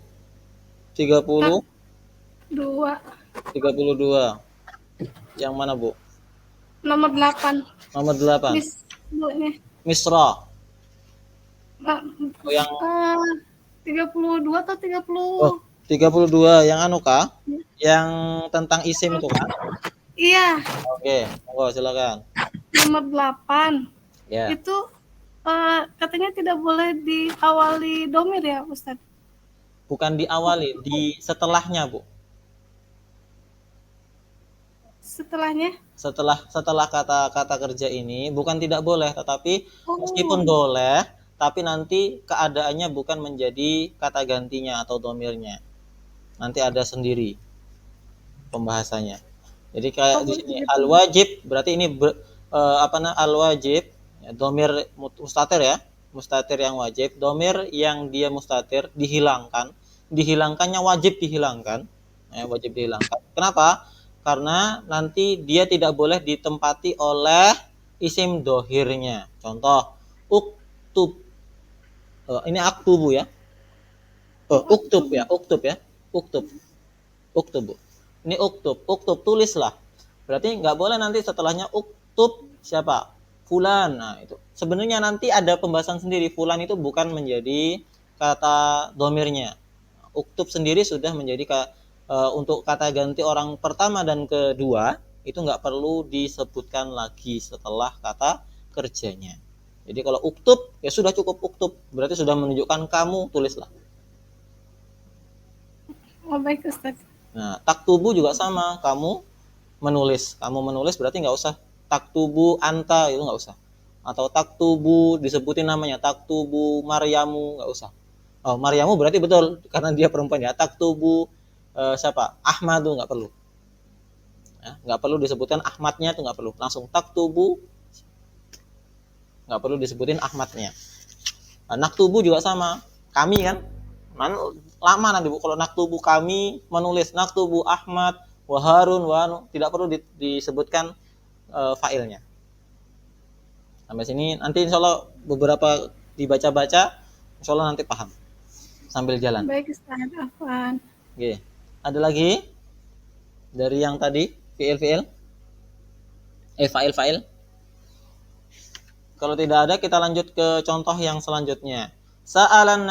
Speaker 1: 32. Yang mana, Bu?
Speaker 2: Nomor 8.
Speaker 1: Nomor 8. Misra.
Speaker 2: Yang 32 atau 30?
Speaker 1: Oh, 32 yang anu kah? Yang tentang isim itu kan?
Speaker 2: Iya.
Speaker 1: Oke, monggo silakan.
Speaker 2: Nomor 8.
Speaker 1: Ya.
Speaker 2: Itu katanya tidak boleh diawali domir ya, Ustaz?
Speaker 1: Bukan diawali, di setelahnya, Bu.
Speaker 2: Setelahnya?
Speaker 1: Setelah kata-kata kerja ini bukan tidak boleh, tetapi meskipun boleh, tapi nanti keadaannya bukan menjadi kata gantinya atau domirnya. Nanti ada sendiri pembahasannya. Jadi kayak di sini al-wajib, berarti ini al-wajib, ya, domir mustatir ya. Mustatir yang wajib, domir yang dia mustatir dihilangkannya wajib dihilangkan. Ya, wajib dihilangkan. Kenapa? Karena nanti dia tidak boleh ditempati oleh isim dohirnya. Contoh, uktub. Ini aktubu ya. Uktub ya. Uktub. Ini uktub. Uktub tulislah. Berarti nggak boleh nanti setelahnya uktub siapa? Fulan. Nah, itu. Sebenarnya nanti ada pembahasan sendiri. Fulan itu bukan menjadi kata domirnya. Uktub sendiri sudah menjadi untuk kata ganti orang pertama dan kedua itu nggak perlu disebutkan lagi setelah kata kerjanya. Jadi kalau uktub ya sudah cukup uktub, berarti sudah menunjukkan kamu, tulislah.
Speaker 2: Oh, baik Ustaz.
Speaker 1: Nah, taktubu juga sama, kamu menulis berarti nggak usah taktubu anta, itu nggak usah. Atau taktubu disebutin namanya, taktubu Maryamu, nggak usah. Oh, Maryamu berarti betul karena dia perempuan ya. Taktubu siapa? Ahmadu, nggak perlu. Ya, nggak perlu disebutkan Ahmadnya, itu nggak perlu. Langsung taktubu, nggak perlu disebutin Ahmadnya. Nah, naktubu juga sama, kami kan. Lama nanti Bu kalau naktubu kami menulis, naktubu Ahmad wa Harun wa tidak perlu disebutkan failnya. Sampai sini nanti insya Allah beberapa dibaca-baca, insya Allah nanti paham sambil jalan.
Speaker 2: Baik Ustaz, afwan.
Speaker 1: Oke. Ada lagi dari yang tadi fiil-fiil? Fa'il-fa'il? Kalau tidak ada kita lanjut ke contoh yang selanjutnya. Sa'alan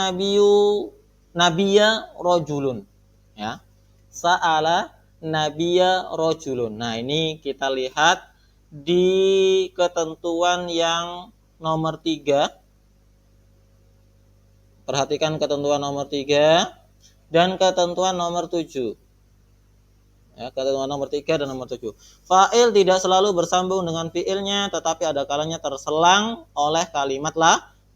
Speaker 1: nabiyya rajulun. Ya. Sa'ala nabiyya rajulun. Nah, ini kita lihat di ketentuan yang nomor 3. Perhatikan ketentuan nomor 3 dan ketentuan nomor 7. Ya, ketentuan nomor 3 dan nomor 7. Fa'il tidak selalu bersambung dengan fi'ilnya, tetapi ada kalanya terselang oleh kalimat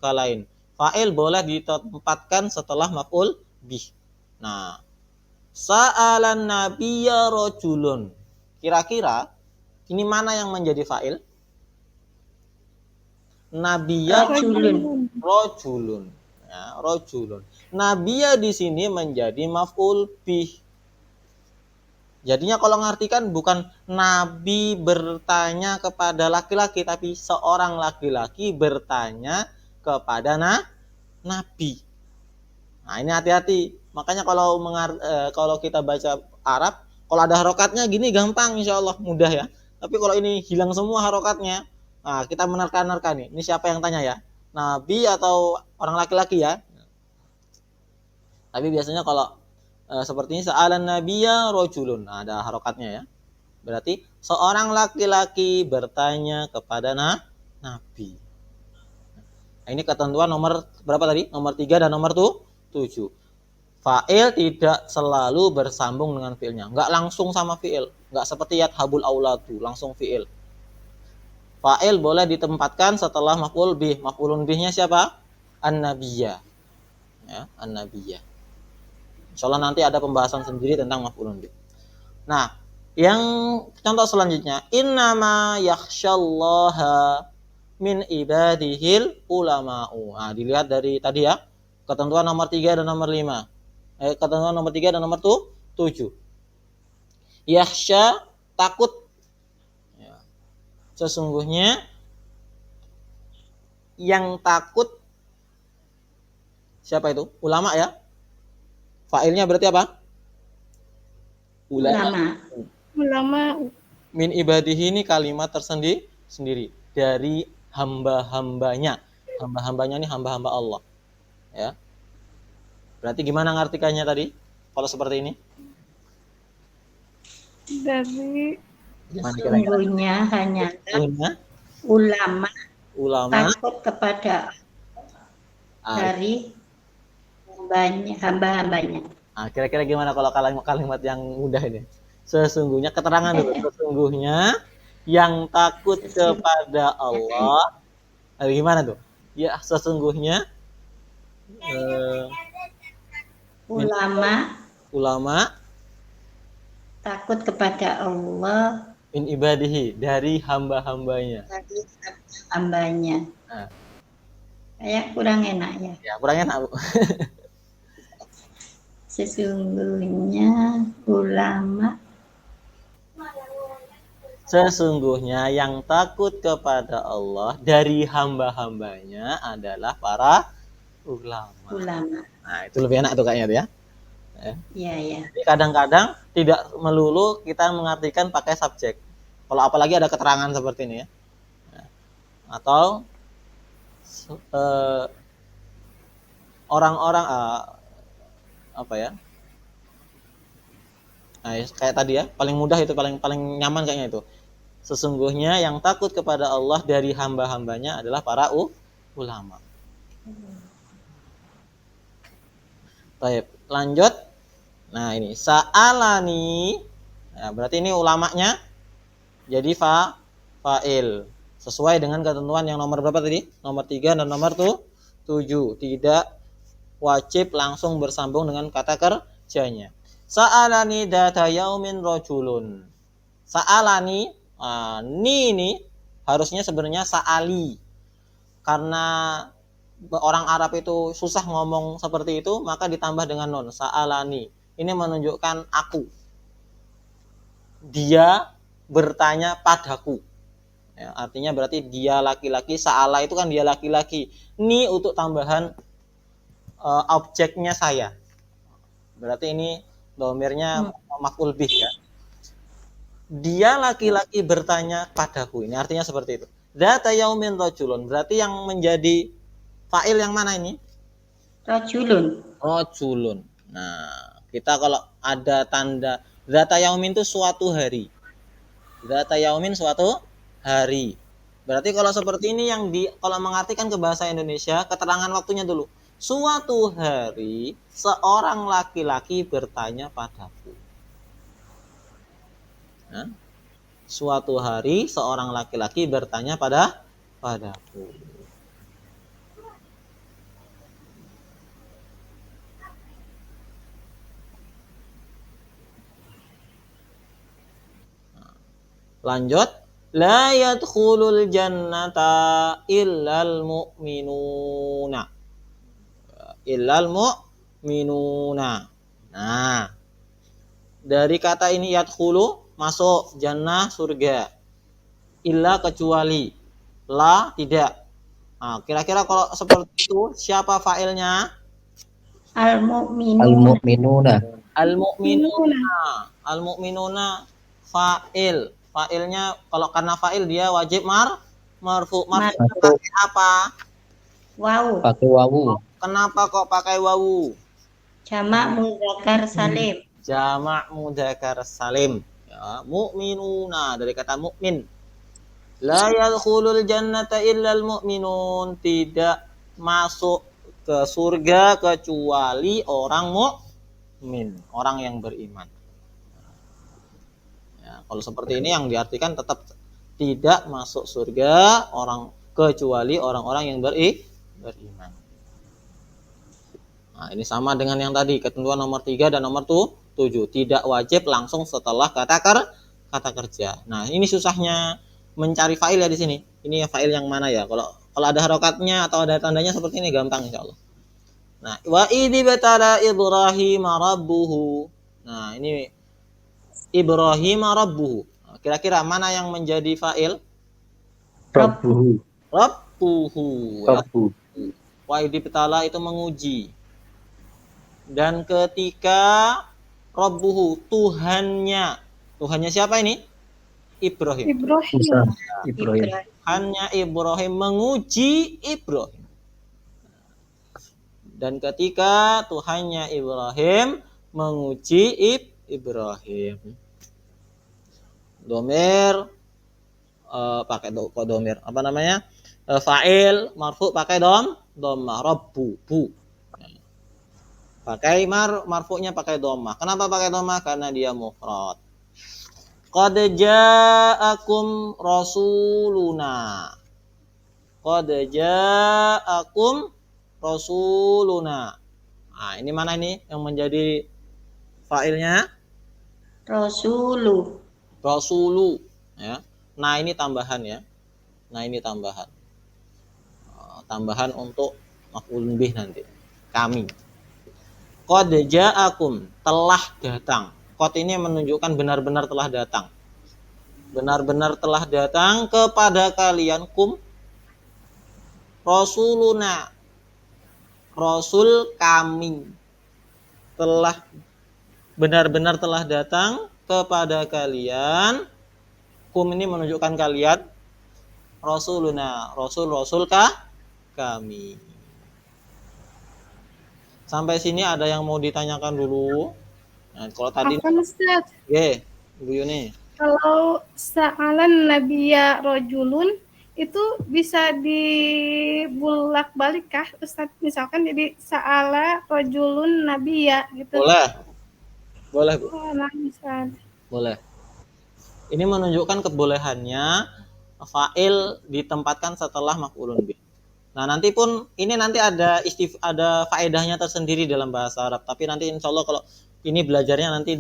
Speaker 1: lain. Fa'il boleh ditempatkan setelah maf'ul bih. Nah, sa'alan nabiyya rajulun. Kira-kira ini mana yang menjadi fa'il? Nabiyya rajulun. Ya, rajulun. Nabiyya di sini menjadi maf'ul bih. Jadinya kalau mengartikan bukan Nabi bertanya kepada laki-laki, tapi seorang laki-laki bertanya kepada Nabi. Nah, ini hati-hati. Makanya kalau kita baca Arab, kalau ada harokatnya gini gampang, insya Allah mudah ya. Tapi kalau ini hilang semua harokatnya, nah kita menerka-nerka nih. Ini siapa yang tanya ya? Nabi atau orang laki-laki ya? Tapi biasanya kalau seperti ini sa'alan nabiyya rajulun. Nah, ada harokatnya ya. Berarti seorang laki-laki bertanya kepada Nabi. Nah, ini ketentuan nomor berapa tadi? Nomor 3 dan nomor 7. Fa'il tidak selalu bersambung dengan fi'ilnya. Enggak langsung sama fi'il. Enggak seperti yadhabul auladu, langsung fi'il. Fa'il boleh ditempatkan setelah maf'ul bih. Maf'ulun bihnya siapa? An-nabiyya. Ya, an-nabiyya. Insyaallah nanti ada pembahasan sendiri tentang maf'ulun bih. Nah, yang contoh selanjutnya, innama yakhsyallaha min ibadihil ulama'u. Nah, dilihat dari tadi ya, ketentuan nomor 3 dan nomor 5. Ketentuan nomor 3 dan nomor 7. Yakhsya, takut. Ya. Sesungguhnya yang takut siapa itu? Ulama ya. Fa'ilnya berarti apa?
Speaker 2: Ulama.
Speaker 1: Min ibadihi ini kalimat tersendiri dari hamba-hambanya. Hamba-hambanya ini hamba-hamba Allah. Ya. Berarti gimana ngartikannya tadi? Kalau seperti ini?
Speaker 2: Dari
Speaker 3: sesungguhnya hanya ulama takut kepada dari hamba-hambanya.
Speaker 1: Nah, kira-kira gimana kalau kalimat yang mudah ini? Sesungguhnya, keterangan dulu. Sesungguhnya yang takut kepada Allah. Gimana tuh? Ya, sesungguhnya ulama
Speaker 3: takut kepada Allah
Speaker 1: min ibadihi, dari hamba-hambanya.
Speaker 3: Nah. Kayak kurang enak ya.
Speaker 1: Ya, kurang enak, Bu. Sesungguhnya yang takut kepada Allah dari hamba-hambanya adalah para ulama. Nah, itu lebih enak tuh kayaknya tuh ya.
Speaker 3: Iya.
Speaker 1: Jadi kadang-kadang tidak melulu kita mengartikan pakai subjek. Kalau apalagi ada keterangan seperti ini ya. atau orang-orang apa ya? Nah, kayak tadi ya, paling mudah itu, paling nyaman kayaknya itu. Sesungguhnya yang takut kepada Allah dari hamba-hambanya adalah para ulama. Baik, lanjut. Nah, ini sa'alani. Nah, berarti ini ulamanya jadi fa'il. Sesuai dengan ketentuan yang nomor berapa tadi? Nomor 3 dan nomor 7. Tidak wajib langsung bersambung dengan kata kerjanya. Sa'alani data yaumin rajulun. Sa'alani, ini harusnya sebenarnya sa'ali. Karena orang Arab itu susah ngomong seperti itu, maka ditambah dengan nun, sa'alani. Ini menunjukkan aku. Dia bertanya padaku. Ya, artinya berarti dia laki-laki, sa'ala itu kan dia laki-laki. Ini untuk tambahan objeknya saya. Berarti ini domirnya maf'ul bih ya. Dia laki-laki bertanya padaku. Ini artinya seperti itu. Dzata yaumin rajulun. Berarti yang menjadi fa'il yang mana ini?
Speaker 3: Rajulun.
Speaker 1: Rajulun. Nah, kita kalau ada tanda dzata yaumin itu suatu hari. Dzata yaumin suatu hari. Berarti kalau seperti ini yang kalau mengartikan ke bahasa Indonesia, keterangan waktunya dulu. Suatu hari seorang laki-laki bertanya padaku. Nah, suatu hari seorang laki-laki bertanya padaku. Lanjut, la yadkhulul jannata illal mu'minuna. Illal mu'minuna. Nah, dari kata ini yadkhulu, masuk, jannah surga. Illa kecuali, la tidak. Nah, kira-kira kalau seperti itu siapa fa'ilnya?
Speaker 3: Al-mu'minuna.
Speaker 1: Al-mu'minuna fa'il. Fa'ilnya kalau karena fa'il dia wajib marfu. Pakai apa?
Speaker 3: Wawu.
Speaker 4: Pakai wawu.
Speaker 1: Kenapa kok pakai wawu?
Speaker 3: Jamak mudzakkar salim.
Speaker 1: Jamak mudzakkar salim. Ya, mu'minuna dari kata mukmin. La yadkhulul jannata illal mu'minun. Tidak masuk ke surga kecuali orang mukmin, orang yang beriman. Ya, kalau seperti ini yang diartikan tetap tidak masuk surga orang kecuali orang-orang yang beriman. Nah, ini sama dengan yang tadi, ketentuan nomor 3 dan nomor 7. Tidak wajib langsung setelah kata kerja. Nah, ini susahnya mencari fa'il ya di sini. Ini fa'il yang mana ya? Kalau ada harokatnya atau ada tandanya seperti ini gampang insyaallah. Nah, wa idzi batala Ibrahim rabbuhu. Nah, ini Ibrahim rabbuhu. Kira-kira mana yang menjadi fa'il?
Speaker 4: Rabbuhu.
Speaker 1: Rabbuhu.
Speaker 4: Rabbu.
Speaker 1: Wa idzi batala itu menguji. Dan ketika Rabbuhu, Tuhannya siapa ini? Ibrahim.
Speaker 4: Bisa. Ibrahim.
Speaker 1: Tuhannya Ibrahim menguji Ibrahim. Dan ketika Tuhannya Ibrahim menguji Ibrahim. Domir pakai domir. Apa namanya? Fa'il marfu pakai dhammah. Rabbu. Pakai marfu'nya pakai dhammah. Kenapa pakai dhammah? Karena dia mufrad. Qad ja'akum rasuluna. Qad ja'akum rasuluna. Nah, ini mana ini yang menjadi fa'ilnya?
Speaker 3: Rasulu.
Speaker 1: Rasulu, ya. Nah, ini tambahan ya. Tambahan untuk maf'ul bih nanti. Kami. Qad ja'akum, telah datang. Qad ini menunjukkan benar-benar telah datang. Benar-benar telah datang kepada kalian rasuluna. Rasul kami telah benar-benar telah datang kepada kalian. Ini menunjukkan kalian. rasuluna, rasul kami. Sampai sini ada yang mau ditanyakan dulu? Nah, kalau tadi
Speaker 2: Afwan Ustaz,
Speaker 1: Bu Yuni.
Speaker 2: kalau sa'alan nabiyya rajulun itu bisa dibulak-balik kah Ustaz? Misalkan jadi sa'ala rajulun nabiyya gitu.
Speaker 1: Boleh Bu.
Speaker 2: Oh, nah, Ustaz.
Speaker 1: Boleh. Ini menunjukkan kebolehannya fa'il ditempatkan setelah maf'ulun bih. Nah, nanti ada faedahnya tersendiri dalam bahasa Arab. Tapi nanti insya Allah kalau ini belajarnya nanti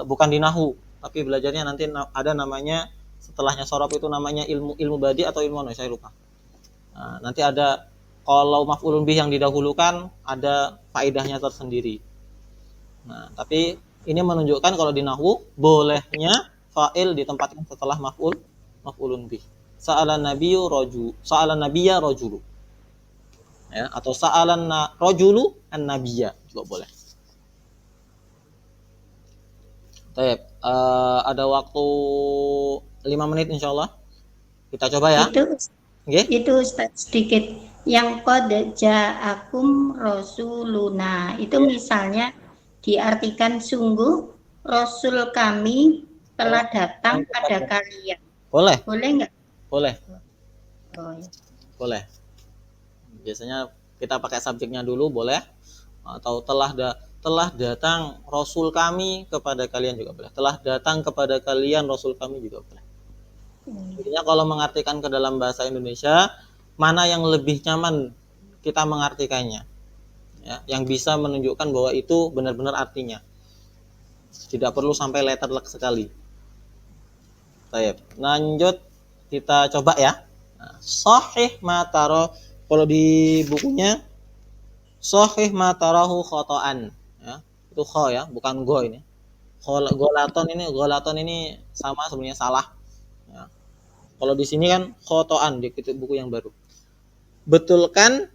Speaker 1: bukan di nahwu, tapi belajarnya nanti ada namanya setelahnya sorof itu namanya ilmu badi atau ilmu ano, saya lupa. Nah, nanti ada kalau maf'ulun bih yang didahulukan ada faedahnya tersendiri. Nah, tapi ini menunjukkan kalau di nahwu bolehnya fa'il ditempatkan setelah maf'ulun bih. Sa'alan nabiyya rajulu. Ya, atau sa'alan rajulu an-nabiyya juga boleh. Baik, ada waktu 5 menit insyaallah. Kita coba ya.
Speaker 3: Itu Ustaz sedikit yang qad ja'akum rasuluna itu misalnya diartikan sungguh rasul kami telah datang pada kalian.
Speaker 1: Boleh
Speaker 3: nggak?
Speaker 1: Boleh.
Speaker 3: Oh, ya.
Speaker 1: Boleh. Biasanya kita pakai subjeknya dulu boleh, atau telah datang rasul kami kepada kalian juga boleh. Telah datang kepada kalian rasul kami juga boleh. Intinya kalau mengartikan ke dalam bahasa Indonesia, mana yang lebih nyaman kita mengartikannya, ya, yang bisa menunjukkan bahwa itu benar-benar artinya, tidak perlu sampai letterlek sekali. Baik, lanjut kita coba ya. Sahih mataro, kalau di bukunya sahih matarahu khotoan, ya, itu kho ya, bukan go ini. Golaton ini sama sebenarnya salah. Ya. Kalau di sini kan khotoan di buku yang baru. Betulkan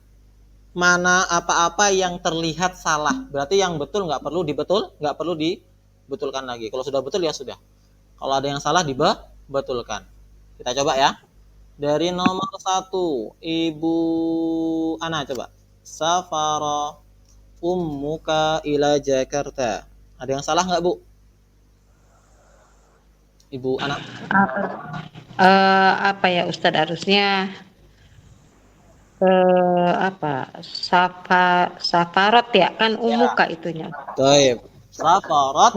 Speaker 1: mana apa-apa yang terlihat salah. Berarti yang betul nggak perlu dibetulkan lagi. Kalau sudah betul ya sudah. Kalau ada yang salah dibetulkan. Kita coba ya. Dari nomor 1, Ibu Ana coba. Safara ummuka ila Jakarta. Ada yang salah nggak Bu? Ibu Ana.
Speaker 5: Apa ya Ustadz, harusnya safarat ya kan umuka itunya.
Speaker 1: Baik. Safarat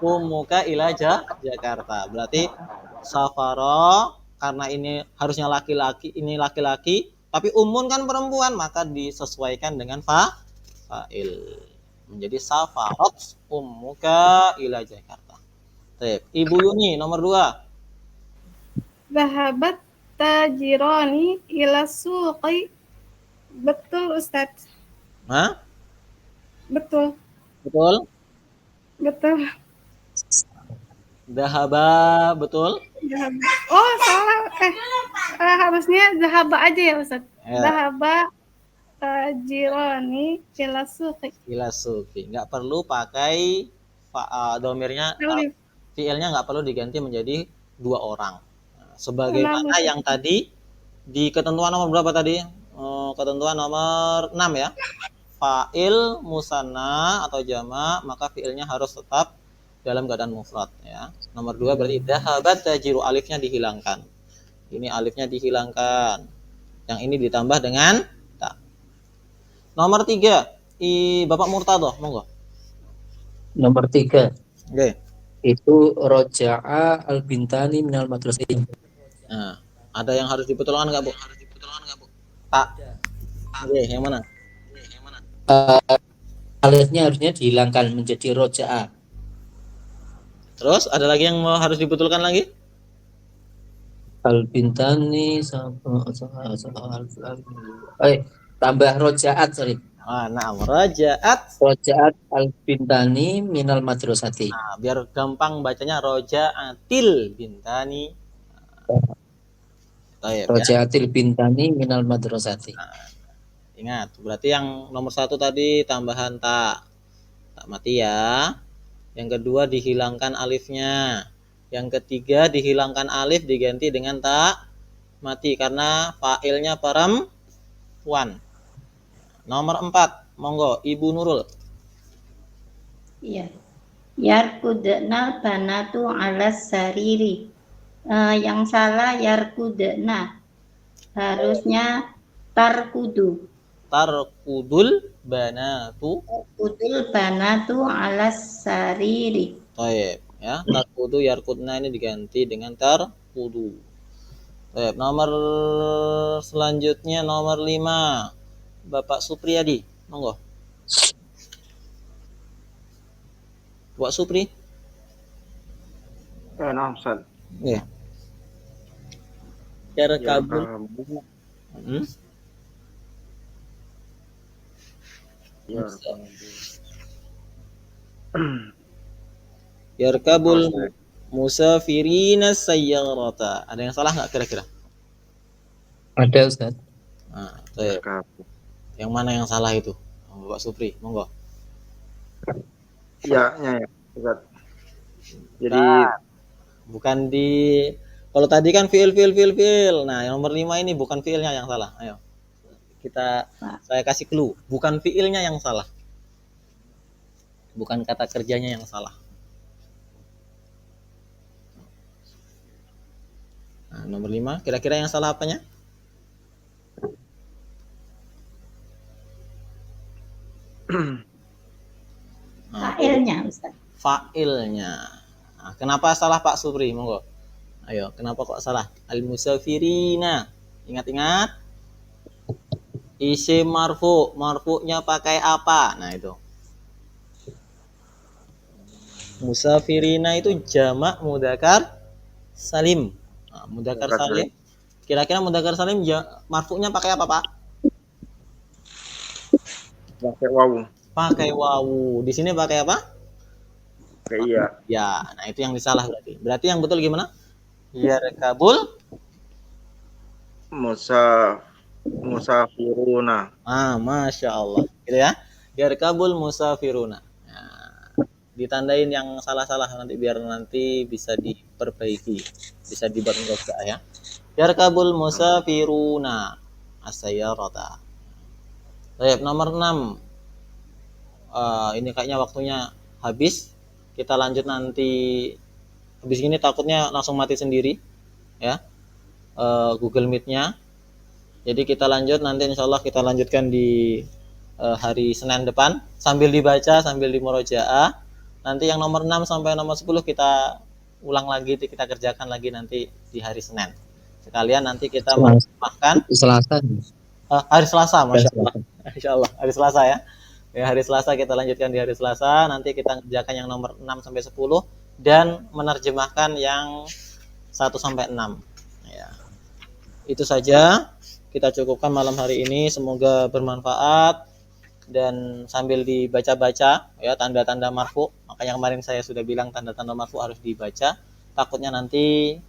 Speaker 1: ummuka ila Jakarta. Berarti safara karena ini harusnya laki-laki, ini laki-laki, tapi ummun kan perempuan, maka disesuaikan dengan fa'il. Menjadi safarat ummuka ila Jakarta. Baik. Ibu Yuni nomor 2.
Speaker 2: Zahabat tajirani ila suqi. Betul Ustaz.
Speaker 1: Hah?
Speaker 2: Betul.
Speaker 1: Dahaba, betul?
Speaker 2: Oh, salah. Harusnya zahaba aja ya Ustaz.
Speaker 1: Ya.
Speaker 2: Zahaba tajirani ila suqi.
Speaker 1: Ila suqi. Nggak perlu pakai domirnya, fiilnya nggak perlu diganti menjadi 2 orang. Sebagaimana yang tadi di ketentuan nomor berapa tadi? Ketentuan nomor 6 ya. Fa'il musanna atau jama, maka fiilnya harus tetap dalam keadaan mufrad ya. Nomor 2 berarti dhahabat tajiru, alifnya dihilangkan. Ini alifnya dihilangkan. Yang ini ditambah dengan ta. Nomor 3, Bapak Murtado, monggo.
Speaker 4: Nomor 3.
Speaker 1: Oke.
Speaker 4: Itu roja'a al-bintani minal madrasain.
Speaker 1: Nah, ada yang harus dibetulkan nggak Bu? Tak. Oke, yang mana?
Speaker 4: Alifnya harusnya dihilangkan menjadi roja'a.
Speaker 1: Terus ada lagi yang harus dibetulkan lagi?
Speaker 4: Al-bintani tambah roja'at, sorry.
Speaker 1: Nah, roja'at
Speaker 4: al-bintani minal madrasati.
Speaker 1: Nah, biar gampang bacanya roja'atil bintani.
Speaker 4: Roja'atil bintani minal madrasati.
Speaker 1: Nah, ingat, berarti yang nomor 1 tadi tambahan tak mati ya. Yang kedua dihilangkan alifnya. Yang ketiga dihilangkan alif diganti dengan tak mati karena fa'ilnya perempuan. Nomor 4, monggo Ibu Nurul.
Speaker 3: Iya. Yarkudna banatu alas sariri. Yang salah yarkudna. Harusnya tarkudu.
Speaker 1: Tarkudul banatu.
Speaker 3: Tarkudul banatu alas sariri.
Speaker 1: Baik, ya. Tarkudu yarkudna ini diganti dengan tarkudu. Baik, nomor selanjutnya nomor 5. Bapak Supriyadi, monggo. Bapak Supri.
Speaker 6: Nah, Ustaz.
Speaker 1: Nggih. Yarkabul.
Speaker 6: Yarkabu.
Speaker 1: Hmm?
Speaker 6: Yarkabu.
Speaker 1: Yarkabul
Speaker 6: Ustaz.
Speaker 1: musafirina sayyarata. Ada yang salah nggak kira-kira?
Speaker 4: Ada Ustaz.
Speaker 1: Nah, baik.
Speaker 6: Yarkabu.
Speaker 1: Yang mana yang salah itu? Bapak Supri, monggo.
Speaker 6: Ya, Ustaz. Jadi
Speaker 1: Bukan di kalau tadi kan fiil. Nah, yang nomor 5 ini bukan fiilnya yang salah. Ayo. Saya kasih clue, bukan fiilnya yang salah. Bukan kata kerjanya yang salah. Nah, nomor 5, kira-kira yang salah apanya?
Speaker 3: Fa'ilnya, Ustaz.
Speaker 1: Fa'ilnya. Nah, kenapa salah Pak Supri? Monggo. Ayo, kenapa kok salah? Al-musafirina. Ingat-ingat. Isim marfu. Marfu'nya pakai apa? Nah, itu. Musafirina itu jamak mudzakkar salim. Nah, mudzakkar salim. Kira-kira mudzakkar salim marfu'nya pakai apa, Pak?
Speaker 6: pakai wawu.
Speaker 1: Pakai wawu. Di sini pakai apa?
Speaker 6: Pakai iya.
Speaker 1: Ya, nah itu yang disalah berarti. Berarti yang betul gimana? Yarkabul.
Speaker 6: Musafiruna.
Speaker 1: Masya Allah. Gitu ya. Yarkabul musafiruna. Nah, ditandain yang salah-salah biar nanti bisa diperbaiki, bisa dibuat enggak ya. Yarkabul musafiruna as-sayyarata. Baik, nomor 6. Ini kayaknya waktunya habis. Kita lanjut nanti. Habis ini takutnya langsung mati sendiri ya. Google Meet-nya. Jadi kita lanjut nanti insya Allah kita lanjutkan di hari Senin depan sambil dibaca sambil dimurojaah. Nanti yang nomor 6 sampai nomor 10 kita ulang lagi, kita kerjakan lagi nanti di hari Senin. Sekalian nanti kita menerjemahkan
Speaker 4: Selasa.
Speaker 1: hari Selasa, Masya Allah. Insya Allah hari Selasa ya. Ya, hari Selasa kita lanjutkan di hari Selasa. Nanti kita kerjakan yang nomor 6 sampai 10 dan menerjemahkan yang 1 sampai 6. Ya. Itu saja kita cukupkan malam hari ini. Semoga bermanfaat dan sambil dibaca-baca ya tanda-tanda marfu. Makanya kemarin saya sudah bilang tanda-tanda marfu harus dibaca. Takutnya nanti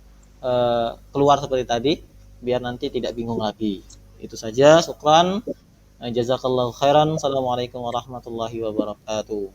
Speaker 1: keluar seperti tadi biar nanti tidak bingung lagi. Itu saja. Syukran. Jazakallahu khairan. Assalamualaikum warahmatullahi wabarakatuh.